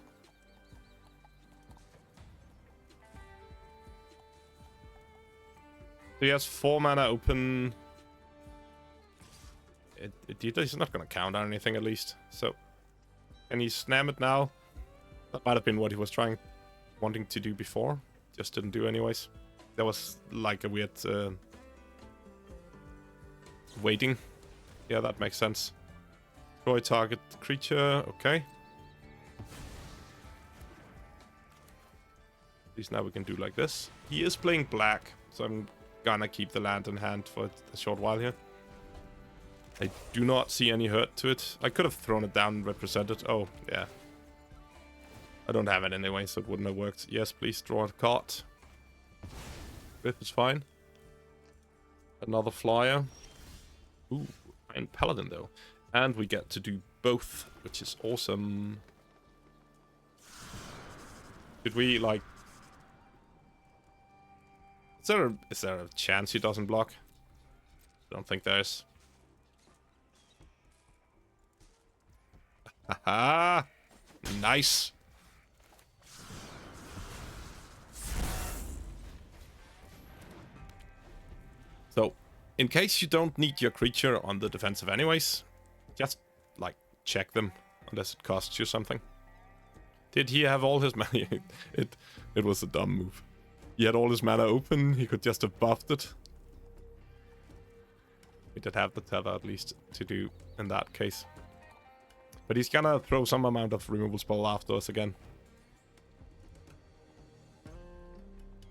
So he has 4 mana open. He's not going to count on anything, at least. So, can he snap it now? That might have been what he was wanting to do before. Just didn't do anyways. There was like a weird waiting. Yeah, that makes sense. Destroy target creature. Okay. At least now we can do like this. He is playing black, so I'm gonna keep the land in hand for a short while here. I do not see any hurt to it. I could have thrown it down and represented. Oh, yeah. I don't have it anyway, so it wouldn't have worked. Yes, please draw a card. This is fine. Another flyer. Ooh, Iron Paladin though. And we get to do both, which is awesome. Did we, like... Is there a chance he doesn't block? I don't think there is. Haha! Nice! So, in case you don't need your creature on the defensive anyways, just, like, check them, unless it costs you something. Did he have all his mana? It was a dumb move. He had all his mana open, he could just have buffed it. We did have the tether, at least, to do in that case. But he's gonna throw some amount of removal spell after us again.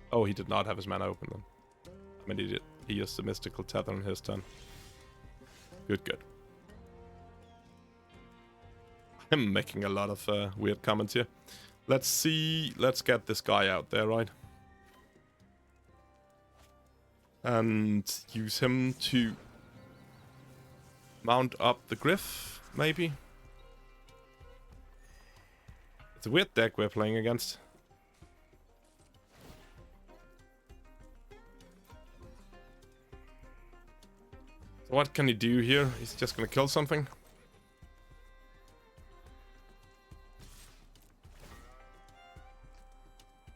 Oh, he did not have his mana open then. I mean, he did. He used the mystical tether on his turn. Good, good. I'm making a lot of weird comments here. Let's see. Let's get this guy out there, right? And use him to mount up the Griff, maybe? It's a weird deck we're playing against. So what can he do here? He's just gonna kill something.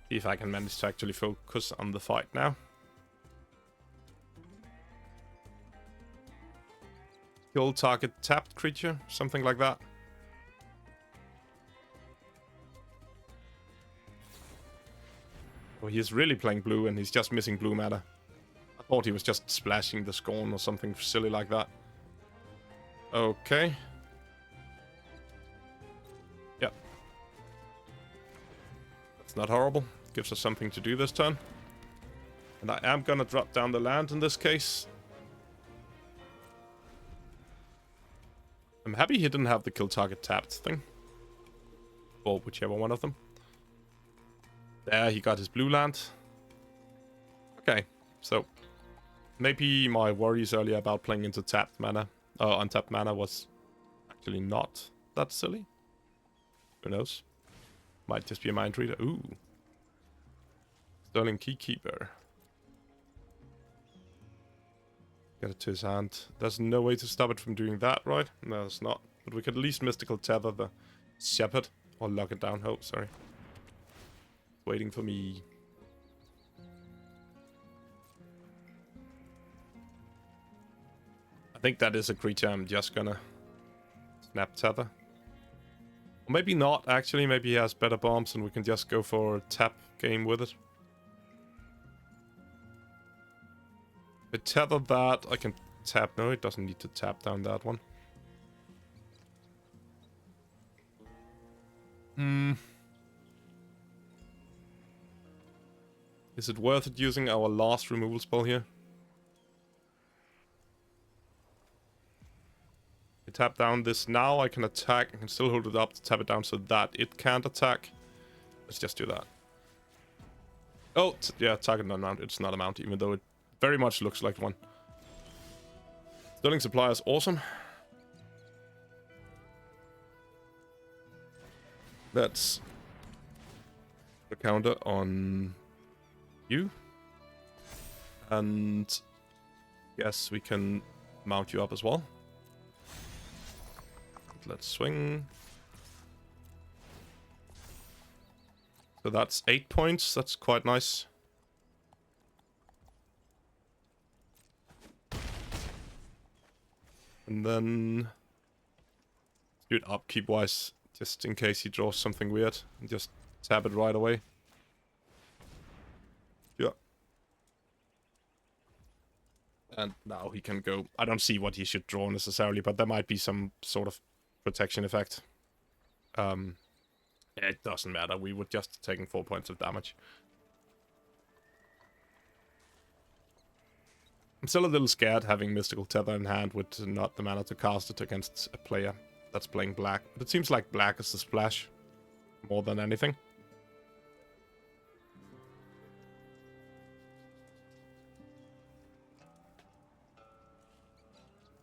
See if I can manage to actually focus on the fight now. Kill target tapped creature, something like that. Oh, he's really playing blue and he's just missing blue mana. I thought he was just splashing the Scorn or something silly like that. Okay. Yep. That's not horrible. Gives us something to do this turn. And I am gonna drop down the land in this case. I'm happy he didn't have the kill target tapped thing. Or whichever one of them. There, he got his blue land. Okay, so maybe my worries earlier about playing into tapped mana, untapped mana was actually not that silly. Who knows? Might just be a mind reader. Ooh. Sterling Keykeeper. Get it to his hand. There's no way to stop it from doing that, right? No, there's not. But we could at least mystical tether the shepherd. Or lock it down. Oh, sorry. Waiting for me. I think that is a creature I'm just gonna snap tether. Or maybe not, actually. Maybe he has better bombs and we can just go for a tap game with it. If I tether that, I can tap. No, it doesn't need to tap down that one. Is it worth it using our last removal spell here? I tap down this now, I can attack. I can still hold it up to tap it down so that it can't attack. Let's just do that. Oh, yeah, target non-mount. It's not a mount, even though it very much looks like one. Sterling Supply is awesome. That's the counter on you. And yes, we can mount you up as well. Let's swing. So that's 8 points. That's quite nice. And then do it upkeep-wise, just in case he draws something weird. And just tap it right away. Yeah. And now he can go... I don't see what he should draw necessarily, but there might be some sort of protection effect. It doesn't matter, we would just taking 4 points of damage. I'm still a little scared having Mystical Tether in hand with not the mana to cast it against a player that's playing black. But it seems like black is the splash more than anything.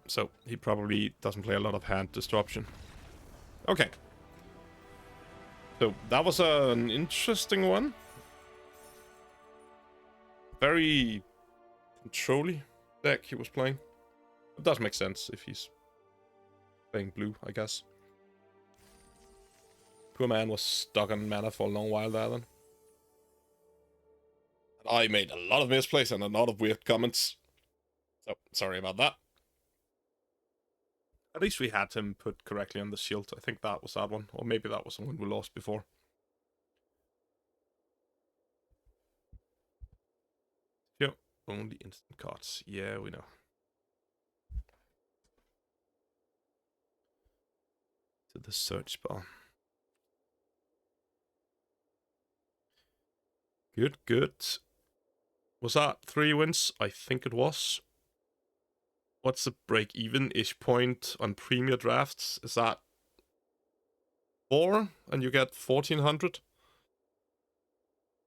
So he probably doesn't play a lot of hand disruption. Okay. So that was an interesting one. Very control-y deck he was playing. It does make sense if he's playing blue, I guess. Poor man was stuck on mana for a long while there then. And I made a lot of misplays and a lot of weird comments. So, sorry about that. At least we had him put correctly on the shield. I think that was that one. Or maybe that was the one we lost before. Yep. Only instant cards. Yeah, we know. To the search bar. Good, good. Was that 3 wins? I think it was. What's the break-even-ish point on Premier Drafts? Is that 4? And you get 1,400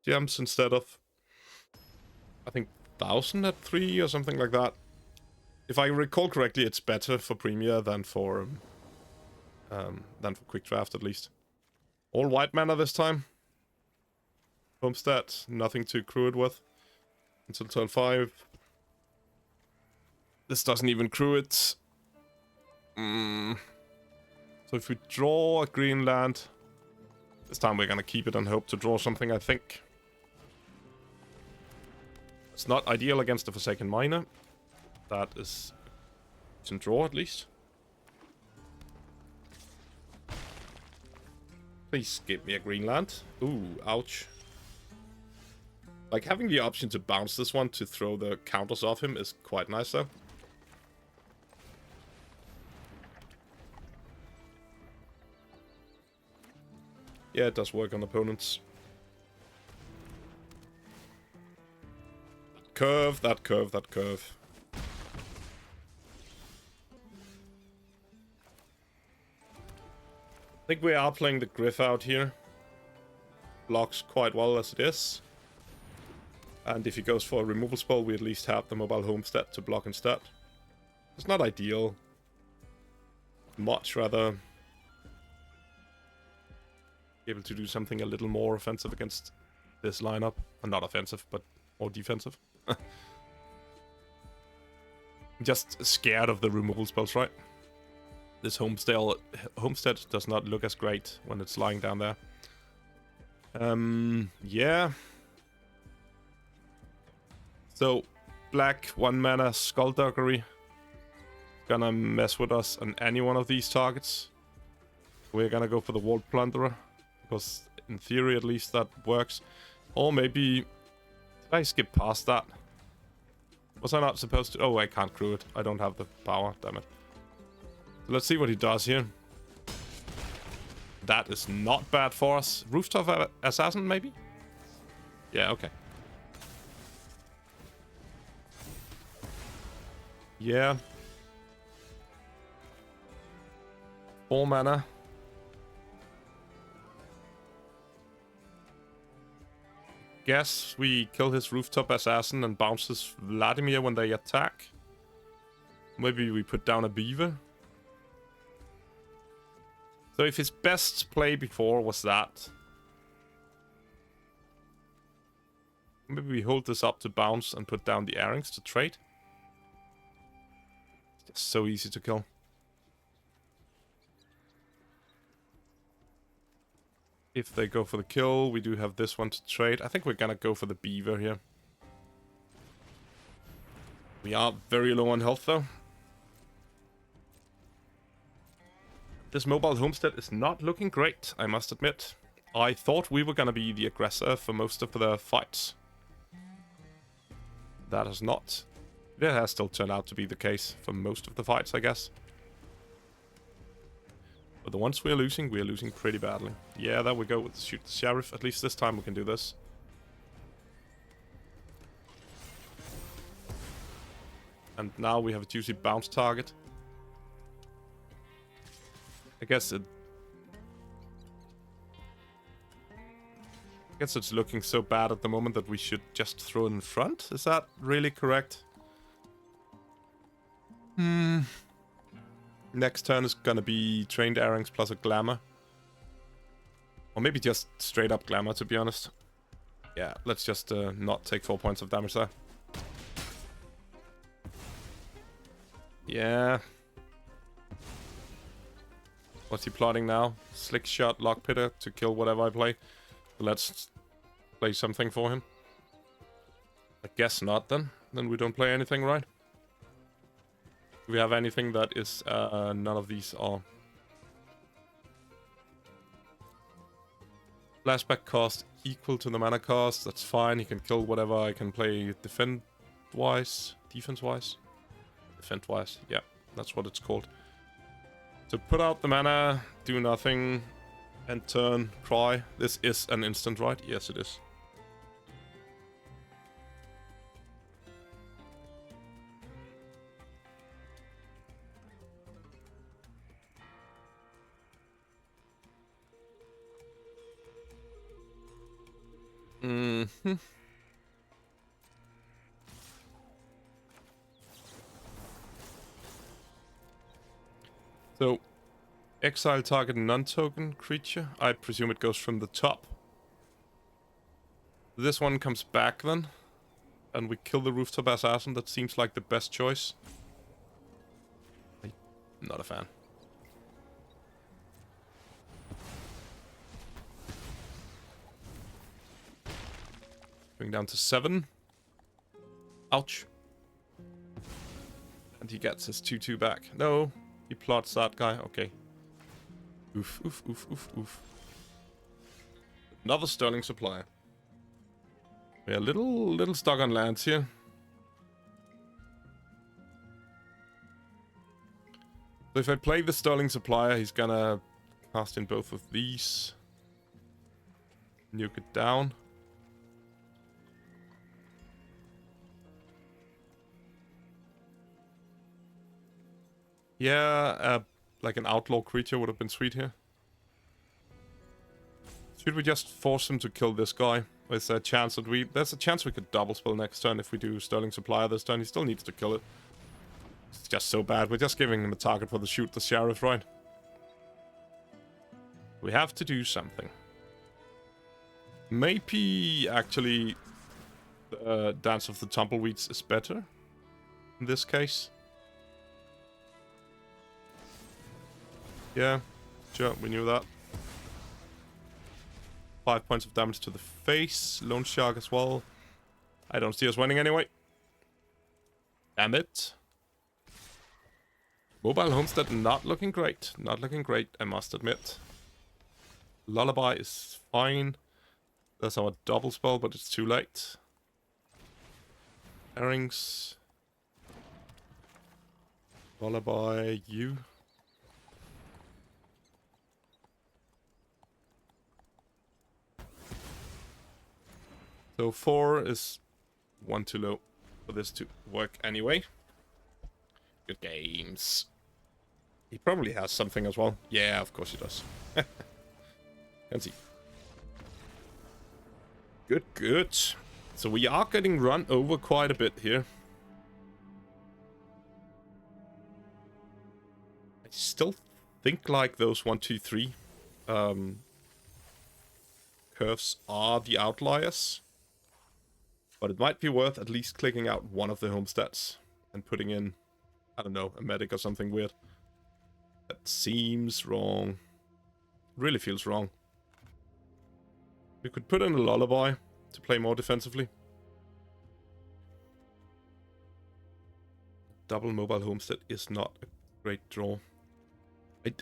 gems instead of, I think, 1,000 at 3 or something like that. If I recall correctly, it's better for Premier than for Quick Draft, at least. All white mana this time. Homestead, nothing to crew it with until turn 5. This doesn't even crew it. So if we draw a green land, this time we're gonna keep it and hope to draw something, I think. It's not ideal against the Forsaken Miner. That is... it's in draw, at least. Please give me a green land. Ooh, ouch. Like, having the option to bounce this one to throw the counters off him is quite nice, though. Yeah, it does work on opponents. Curve, that curve, that curve. I think we are playing the Griff out here. Blocks quite well as it is. And if he goes for a removal spell, we at least have the mobile homestead to block instead. It's not ideal. Much rather be able to do something a little more offensive against this lineup. Not offensive, but more defensive. I'm just scared of the removal spells, right? This homestead does not look as great when it's lying down there. Yeah. So, black, 1 mana, Skullduggery. Gonna mess with us on any one of these targets. We're gonna go for the Vault Plunderer. Because, in theory, at least, that works. Or maybe... did I skip past that? Was I not supposed to? Oh, I can't crew it. I don't have the power, damn it. So let's see what he does here. That is not bad for us. Rooftop Assassin, maybe? Yeah, okay. Yeah. 4 mana. Guess we kill his Rooftop Assassin and bounce his Vladimir when they attack. Maybe we put down a Beaver. So if his best play before was that, maybe we hold this up to bounce and put down the Airings to trade. It's just so easy to kill. If they go for the kill, we do have this one to trade. I think we're gonna go for the Beaver here. We are very low on health though. This mobile homestead is not looking great, I must admit. I thought we were gonna be the aggressor for most of the fights. That has not. It has still turned out to be the case for most of the fights, I guess. But the ones we're losing pretty badly. Yeah, there we go with the shoot the sheriff. At least this time we can do this. And now we have a juicy bounce target. I guess it's looking so bad at the moment that we should just throw it in front. Is that really correct? Next turn is gonna be trained airings plus a glamour. Or maybe just straight up glamour, to be honest. Yeah, let's just not take 4 points of damage there. Yeah. What's he plotting now? Slick shot, lockpitter to kill whatever I play. Let's play something for him. I guess not then. Then we don't play anything, right? Do we have anything that is none of these are? Flashback cost equal to the mana cost. That's fine. He can kill whatever I can play defense-wise. Defense-wise? Defense-wise. Yeah, that's what it's called. So put out the mana, do nothing, end turn, cry. This is an instant, right? Yes, it is. So, exile target non-token creature. I presume it goes from the top. This one comes back then. And we kill the rooftop assassin. That seems like the best choice. I'm not a fan. Going down to 7. Ouch. And he gets his 2/2 back. No. He plots that guy. Okay. Oof, oof, oof, oof, oof. Another Sterling Supplier. We're a little stuck on lands here. So if I play the Sterling Supplier, he's gonna cast in both of these. Nuke it down. Yeah, like an outlaw creature would have been sweet here. Should we just force him to kill this guy? There's a chance that there's a chance we could double spell next turn if we do Sterling Supplier this turn. He still needs to kill it. It's just so bad. We're just giving him a target for the shoot the sheriff, right? We have to do something. Maybe actually Dance of the Tumbleweeds is better in this case. Yeah, sure, we knew that. 5 points of damage to the face. Lone Shark as well. I don't see us winning anyway. Damn it. Mobile Homestead not looking great. Not looking great, I must admit. Lullaby is fine. That's our double spell, but it's too late. Airings. Lullaby, you. So 4 is 1 too low for this to work anyway. Good games. He probably has something as well. Yeah, of course he does. Can see. Good, good. So we are getting run over quite a bit here. I still think like those 1, 2, 3 curves are the outliers. But it might be worth at least clicking out one of the homesteads and putting in, I don't know, a medic or something weird. That seems wrong. Really feels wrong. We could put in a lullaby to play more defensively. Double mobile homestead is not a great draw.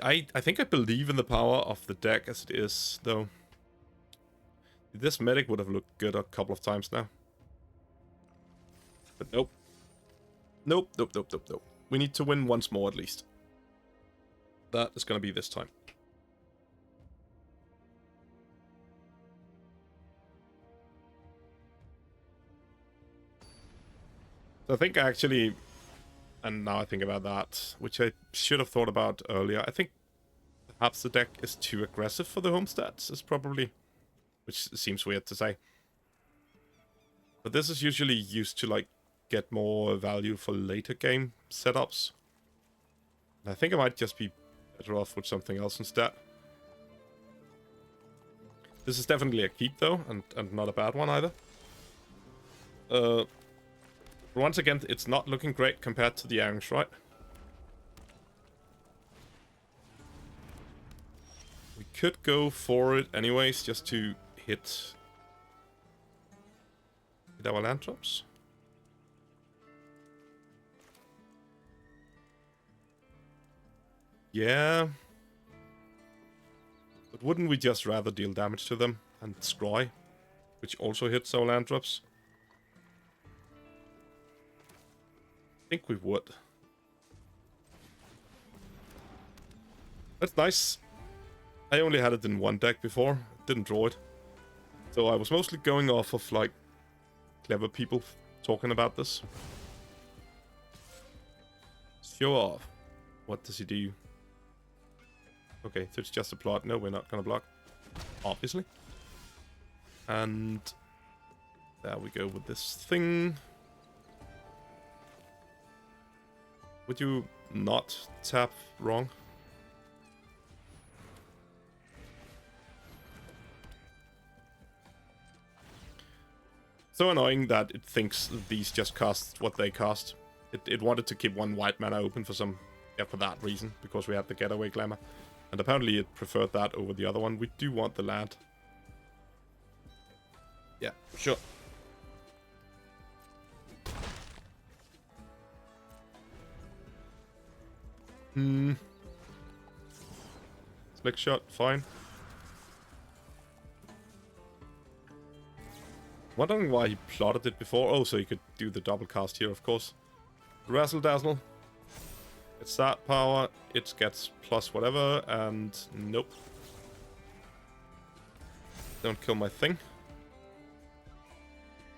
I think I believe in the power of the deck as it is, though. This medic would have looked good a couple of times now. But nope. Nope, nope, nope, nope, nope. We need to win once more at least. That is going to be this time. So I think actually, and now I think about that, which I should have thought about earlier, I think perhaps the deck is too aggressive for the homesteads, is probably, which seems weird to say. But this is usually used to like get more value for later game setups. And I think I might just be better off with something else instead. This is definitely a keep though, and not a bad one either. Once again, it's not looking great compared to the Arangs, right? We could go for it anyways, just to hit our land drops. Yeah. But wouldn't we just rather deal damage to them and scry, which also hits our land drops? I think we would. That's nice. I only had it in one deck before, didn't draw it. So I was mostly going off of like clever people talking about this. Show off. What does he do? Okay, so it's just a plot. No, we're not gonna block. Obviously. And there we go with this thing. Would you not tap wrong? So annoying that it thinks these just cast what they cast. It wanted to keep one white mana open for some... Yeah, for that reason. Because we had the getaway glamour. And apparently it preferred that over the other one. We do want the land. Yeah, sure. Slick shot, fine. Wondering why he plotted it before. Oh, so he could do the double cast here, of course. Razzle Dazzle. It's that power. It gets plus whatever, and nope. Don't kill my thing.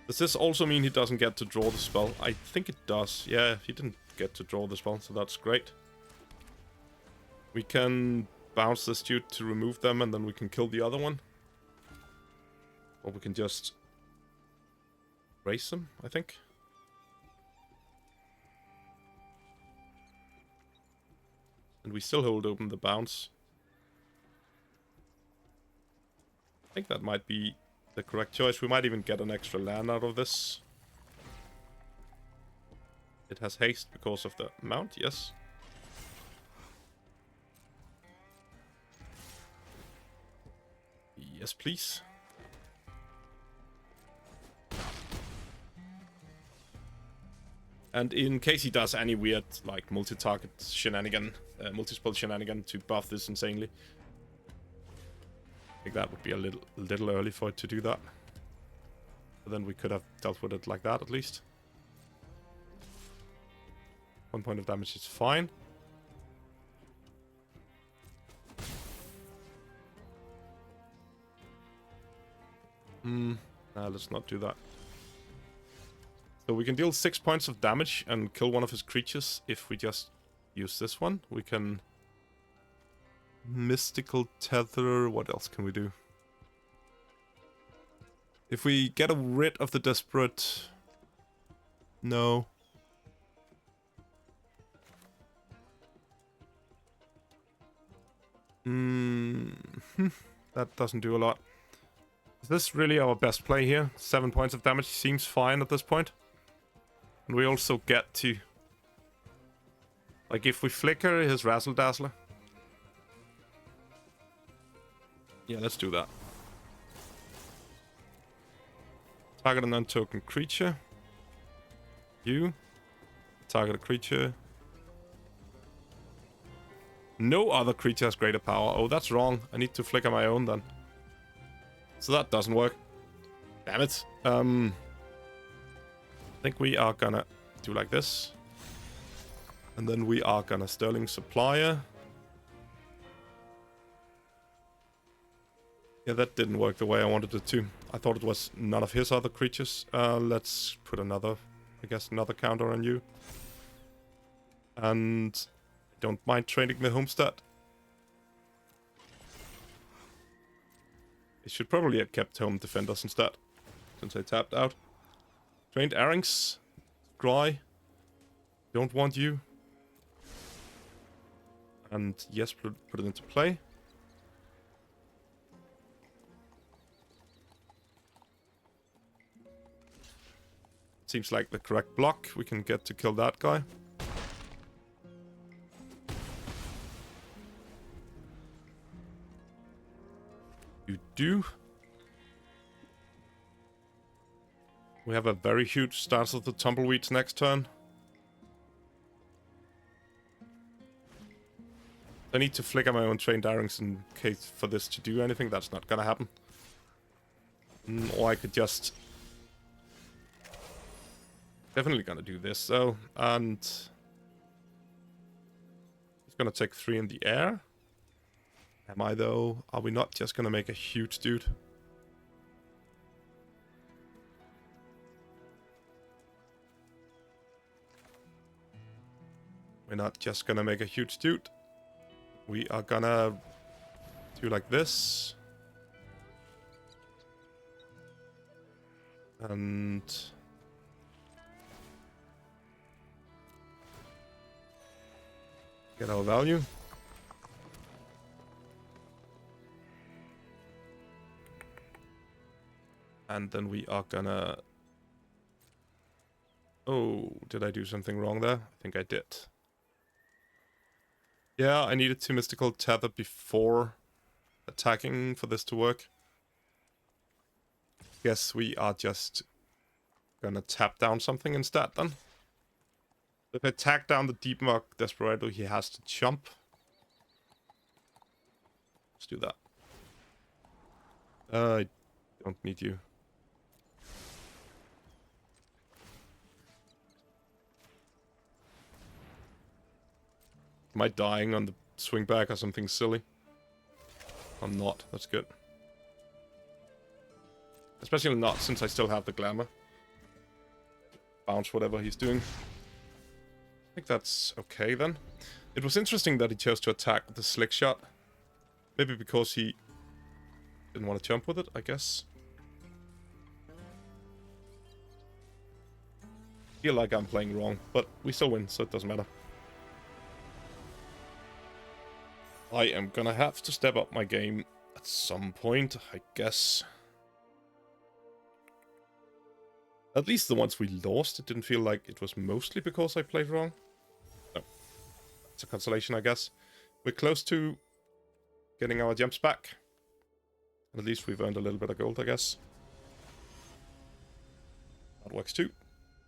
Does this also mean he doesn't get to draw the spell? I think it does. Yeah, he didn't get to draw the spell, so that's great. We can bounce this dude to remove them, and then we can kill the other one. Or we can just race them, I think. And we still hold open the bounce. I think that might be the correct choice. We might even get an extra land out of this. It has haste because of the mount, yes. Yes, please. And in case he does any weird, like, multi-target shenanigan, multi-spell shenanigan to buff this insanely, I think that would be a little early for it to do that. But then we could have dealt with it like that, at least. 1 point of damage is fine. Nah, let's not do that. So we can deal 6 points of damage and kill one of his creatures if we just use this one. We can... Mystical Tether... What else can we do? If we get rid of the Desperate... No. That doesn't do a lot. Is this really our best play here? 7 points of damage seems fine at this point. And we also get to... Like, if we flicker his Razzle Dazzler... Yeah, let's do that. Target an untoken creature. You. Target a creature. No other creature has greater power. Oh, that's wrong. I need to flicker my own then. So that doesn't work. Damn it. I think we are gonna do like this. And then we are gonna Sterling Supplier. Yeah, that didn't work the way I wanted it to. I thought it was none of his other creatures. Let's put another, I guess, another counter on you. And I don't mind trading the Homestead. I should probably have kept Home Defenders instead, since I tapped out. Trained Arings. Scry. Don't want you. And yes, put it into play. Seems like the correct block. We can get to kill that guy. You do. We have a very huge stance of the Tumbleweeds next turn. I need to flicker my own Trained Arings in case for this to do anything. That's not gonna happen. Or I could just... Definitely gonna do this though, and... He's gonna take 3 in the air. Am I though? Are we not just gonna make a huge dude? We're not just gonna make a huge dude. We are gonna do like this. And... get our value. And then we are gonna... Oh, did I do something wrong there? I think I did. Yeah, I needed to Mystical Tether before attacking for this to work. Guess we are just gonna tap down something instead then. If I attack down the Deep Mug Desperado, he has to jump. Let's do that. I don't need you. Am I dying on the swing back or something silly? I'm not. That's good. Especially not since I still have the glamour. Bounce whatever he's doing. I think that's okay then. It was interesting that he chose to attack with the slick shot. Maybe because he didn't want to jump with it, I guess. I feel like I'm playing wrong, but we still win, so it doesn't matter. I am gonna have to step up my game at some point, I guess. At least the ones we lost, it didn't feel like it was mostly because I played wrong. No. It's a consolation, I guess. We're close to getting our gems back. At least we've earned a little bit of gold, I guess. That works too.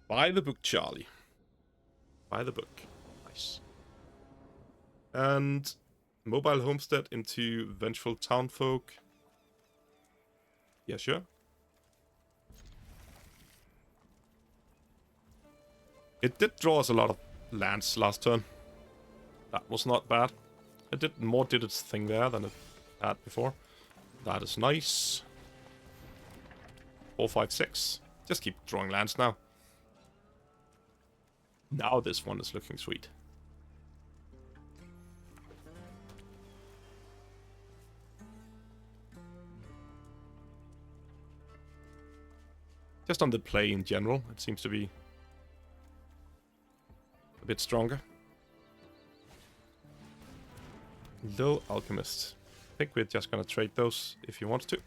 Buy the book, Charlie. Buy the book. Nice. And... Mobile Homestead into Vengeful Townfolk. Yeah, sure. It did draw us a lot of lands last turn. That was not bad. It did its thing there than it had before. That is nice. 4, 5, 6. Just keep drawing lands now. Now this one is looking sweet. Just on the play in general, it seems to be a bit stronger. Low Alchemist. I think we're just gonna trade those if he wants to.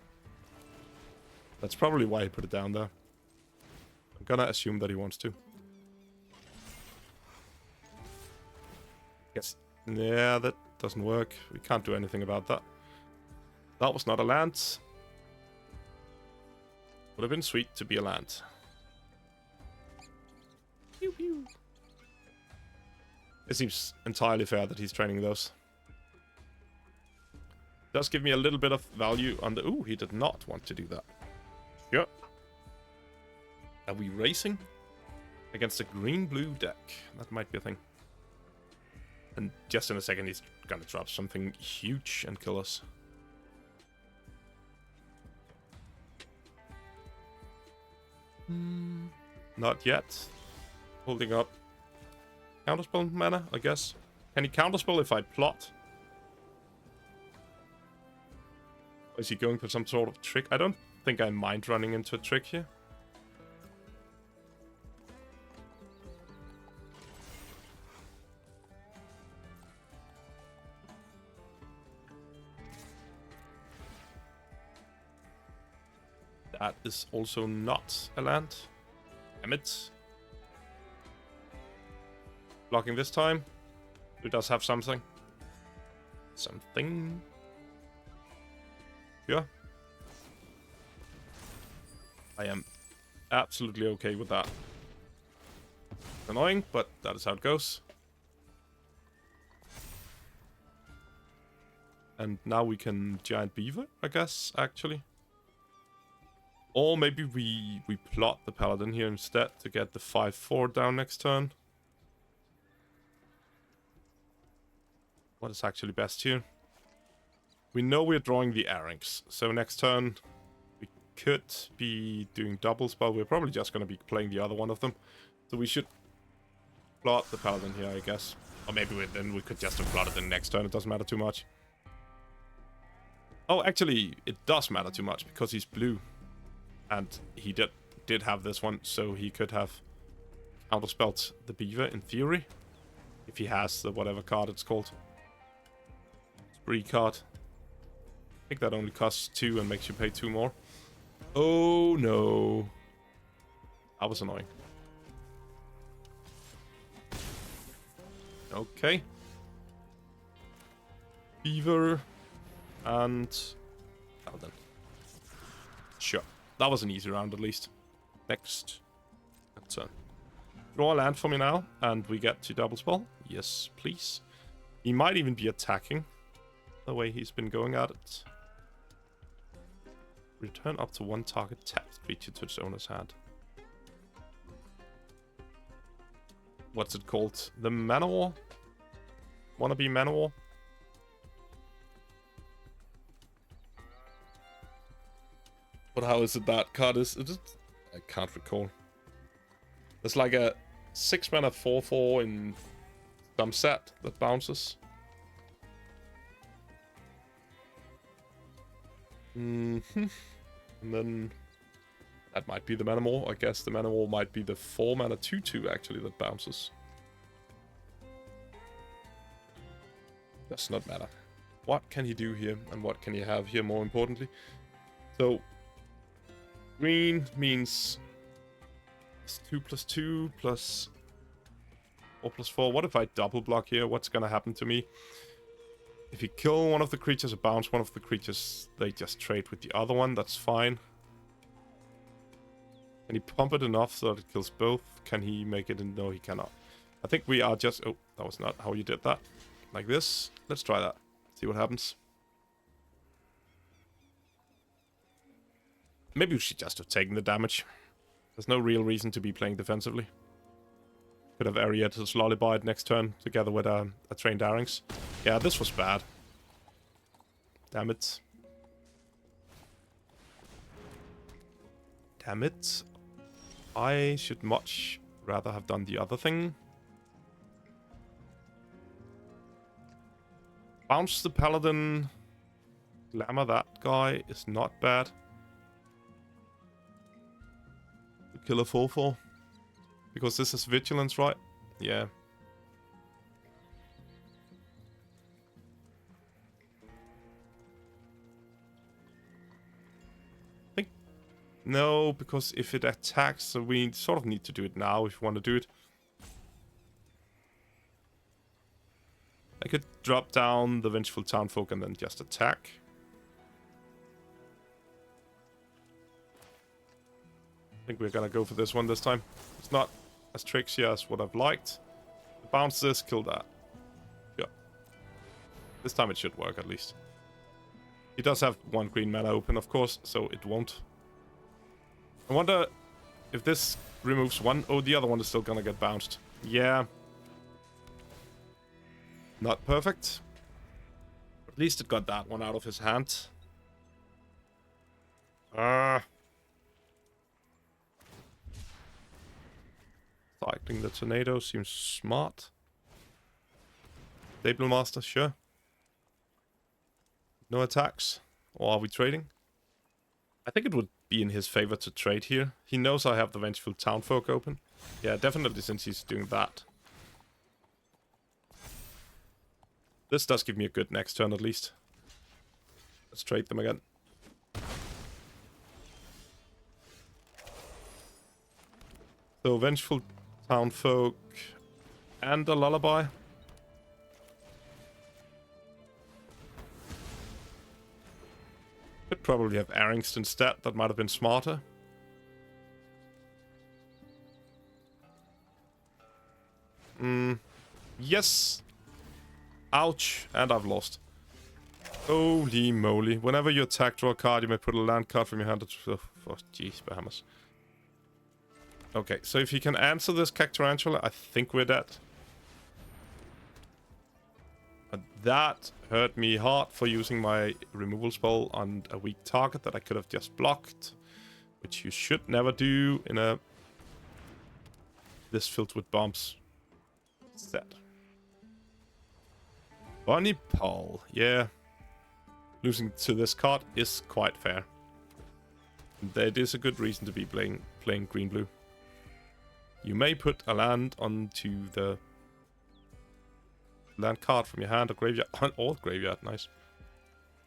That's probably why he put it down there. I'm gonna assume that he wants to. Yes. Yeah, that doesn't work. We can't do anything about that. That was not a land. Would have been sweet to be a land. Pew pew. It seems entirely fair that he's training those. Does give me a little bit of value on the... Ooh, he did not want to do that. Yep. Are we racing? Against a green-blue deck. That might be a thing. And just in a second, he's gonna drop something huge and kill us. Not yet. Holding up. Counterspell mana, I guess. Can he counterspell if I plot? Or is he going for some sort of trick? I don't think I mind running into a trick here. That is also not a land. Damn it. Blocking this time. It does have something. Something. Yeah. I am absolutely okay with that. Annoying, but that is how it goes. And now we can giant beaver, I guess, actually. Or maybe we plot the paladin here instead to get the 5/4 down next turn. What is actually best here? We know we're drawing the Aranx, so next turn we could be doing doubles, but we're probably just going to be playing the other one of them. So we should plot the paladin here, I guess. Or maybe then we could just have plotted the next turn, it doesn't matter too much. Oh, actually, it does matter too much, because he's blue. And he did have this one, so he could have counterspelled the beaver, in theory. If he has the whatever card it's called. Spree card. I think that only costs 2 and makes you pay 2 more. Oh no. That was annoying. Okay. Beaver. And... Paladin. Sure. That was an easy round, at least. Next turn. Draw a land for me now, and we get to double spell. Yes, please. He might even be attacking, the way he's been going at it. Return up to 1 target tapped creature to its owner's hand. What's it called? The Manowar? Wannabe Manowar? But how is it that card is? I can't recall. There's like a 6 mana 4/4 in some set that bounces. And then that might be the Manowar. I guess the Manowar might be the 4 mana 2/2 actually that bounces. Does not matter. What can he do here and what can he have here more importantly? So green means +2/+2 plus 4/4. What if I double block here? What's gonna happen to me? If you kill one of the creatures or bounce one of the creatures, they just trade with the other one. That's fine. Can he pump it enough so that it kills both? Can he make it? No, he cannot. I think we are just... Oh, that was not how you did that. Like this. Let's try that. See what happens. Maybe we should just have taken the damage. There's no real reason to be playing defensively. Could have Ariette's Lullabied next turn together with a trained Aranx. Yeah, this was bad. Damn it. Damn it. I should much rather have done the other thing. Bounce the Paladin. Glamour that guy is not bad. Kill a 4/4. Because this is Vigilance, right? Yeah. I think... No, because if it attacks, so we sort of need to do it now if we want to do it. I could drop down the Vengeful Townfolk and then just attack. I think we're gonna go for this one this time. It's not as tricksy as what I've liked. Bounce this, kill that. Yeah. This time it should work at least. He does have 1 green mana open, of course, so it won't. I wonder if this removes one. Oh, the other one is still gonna get bounced. Yeah. Not perfect. At least it got that one out of his hand. Cycling the tornado seems smart. Stable Master, sure. No attacks. Or are we trading? I think it would be in his favor to trade here. He knows I have the Vengeful Townfolk open. Yeah, definitely, since he's doing that. This does give me a good next turn at least. Let's trade them again. So Vengeful Townfolk and a Lullaby. Could probably have Arringst instead. That might have been smarter. Yes. Ouch. And I've lost. Holy moly. Whenever you attack, draw a card, you may put a land card from your hand to... Oh, jeez, Bahamas. Okay, so if he can answer this Cactarantula, I think we're dead. But that hurt me hard for using my removal spell on a weak target that I could have just blocked. Which you should never do in a... this filled with bombs set. Bunny Paul, yeah. Losing to this card is quite fair. That is a good reason to be playing green-blue. You may put a land onto the land card from your hand or graveyard. Or graveyard, nice.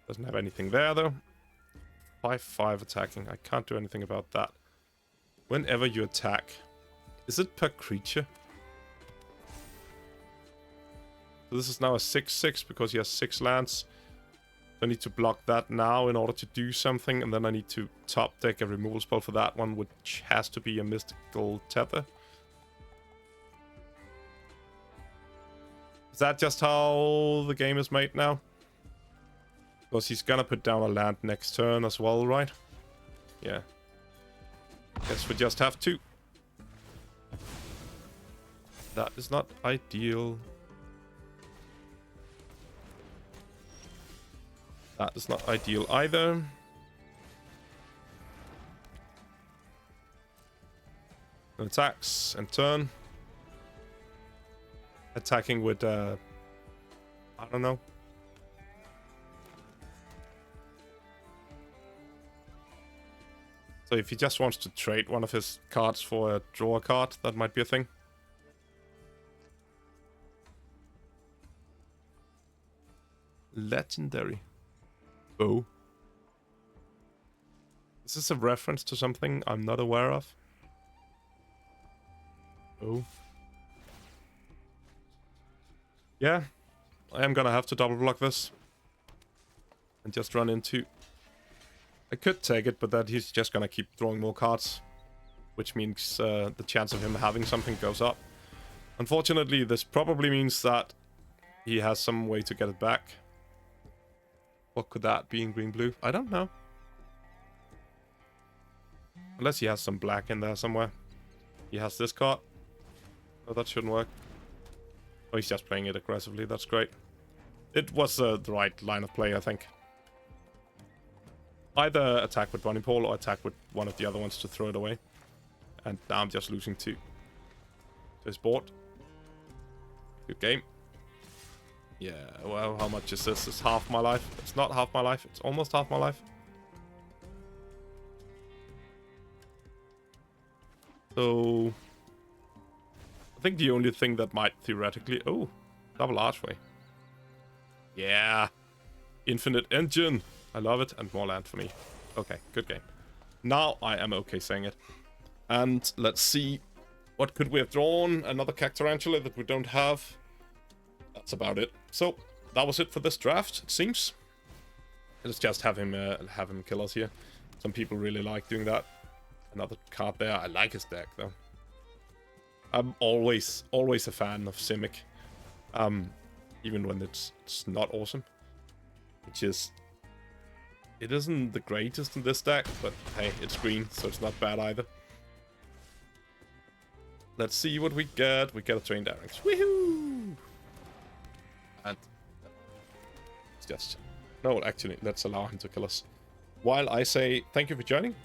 Doesn't have anything there, though. 5/5 attacking. I can't do anything about that. Whenever you attack. Is it per creature? So this is now a 6/6 because he has 6 lands. I need to block that now in order to do something, and then I need to top deck a removal spell for that one, which has to be a Mystical Tether. Is that just how the game is made now? Because he's gonna put down a land next turn as well, right? Yeah. Guess we just have to. That is not ideal. That is not ideal either. Attacks and turn. Attacking with, I don't know. So if he just wants to trade one of his cards for a draw card, that might be a thing. Legendary. Oh. Is this a reference to something I'm not aware of? Oh. Yeah. I am gonna have to double block this. And just run into... I could take it, but that he's just gonna keep drawing more cards. Which means the chance of him having something goes up. Unfortunately, this probably means that he has some way to get it back. What could that be in green-blue? I don't know. Unless he has some black in there somewhere. He has this card. Oh, that shouldn't work. Oh, he's just playing it aggressively. That's great. It was the right line of play, I think. Either attack with Bunny Paul or attack with one of the other ones to throw it away. And now I'm just losing to his board. Good game. Yeah, well, how much is this? It's half my life. It's not half my life. It's almost half my life. So... I think the only thing that might theoretically... Oh, double archway. Yeah. Infinite engine. I love it. And more land for me. Okay, good game. Now I am okay saying it. And let's see. What could we have drawn? Another Cactarantula that we don't have. That's about it. So, that was it for this draft, it seems. Let's just have him kill us here. Some people really like doing that. Another card there. I like his deck, though. I'm always a fan of Simic. Even when it's not awesome. Which is It isn't the greatest in this deck, but hey, it's green, so it's not bad either. Let's see what we get. We get a trained Arix. Woohoo! And it's just... No, actually, let's allow him to kill us. While I say thank you for joining,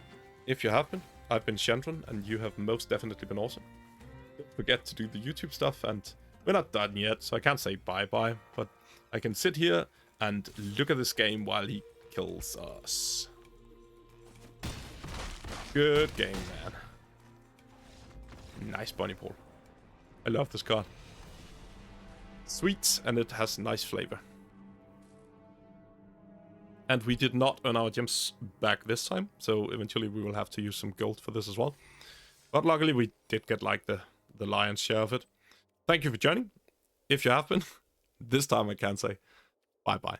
if you have been, I've been Shandron, and you have most definitely been awesome. Don't forget to do the YouTube stuff, and we're not done yet, so I can't say bye-bye, but I can sit here and look at this game while he kills us. Good game, man. Nice bunny pool. I love this card. Sweet, and it has nice flavor. And we did not earn our gems back this time, so eventually we will have to use some gold for this as well. But luckily we did get like the lion's share of it. Thank you for joining. If you have been, this time I can say bye-bye.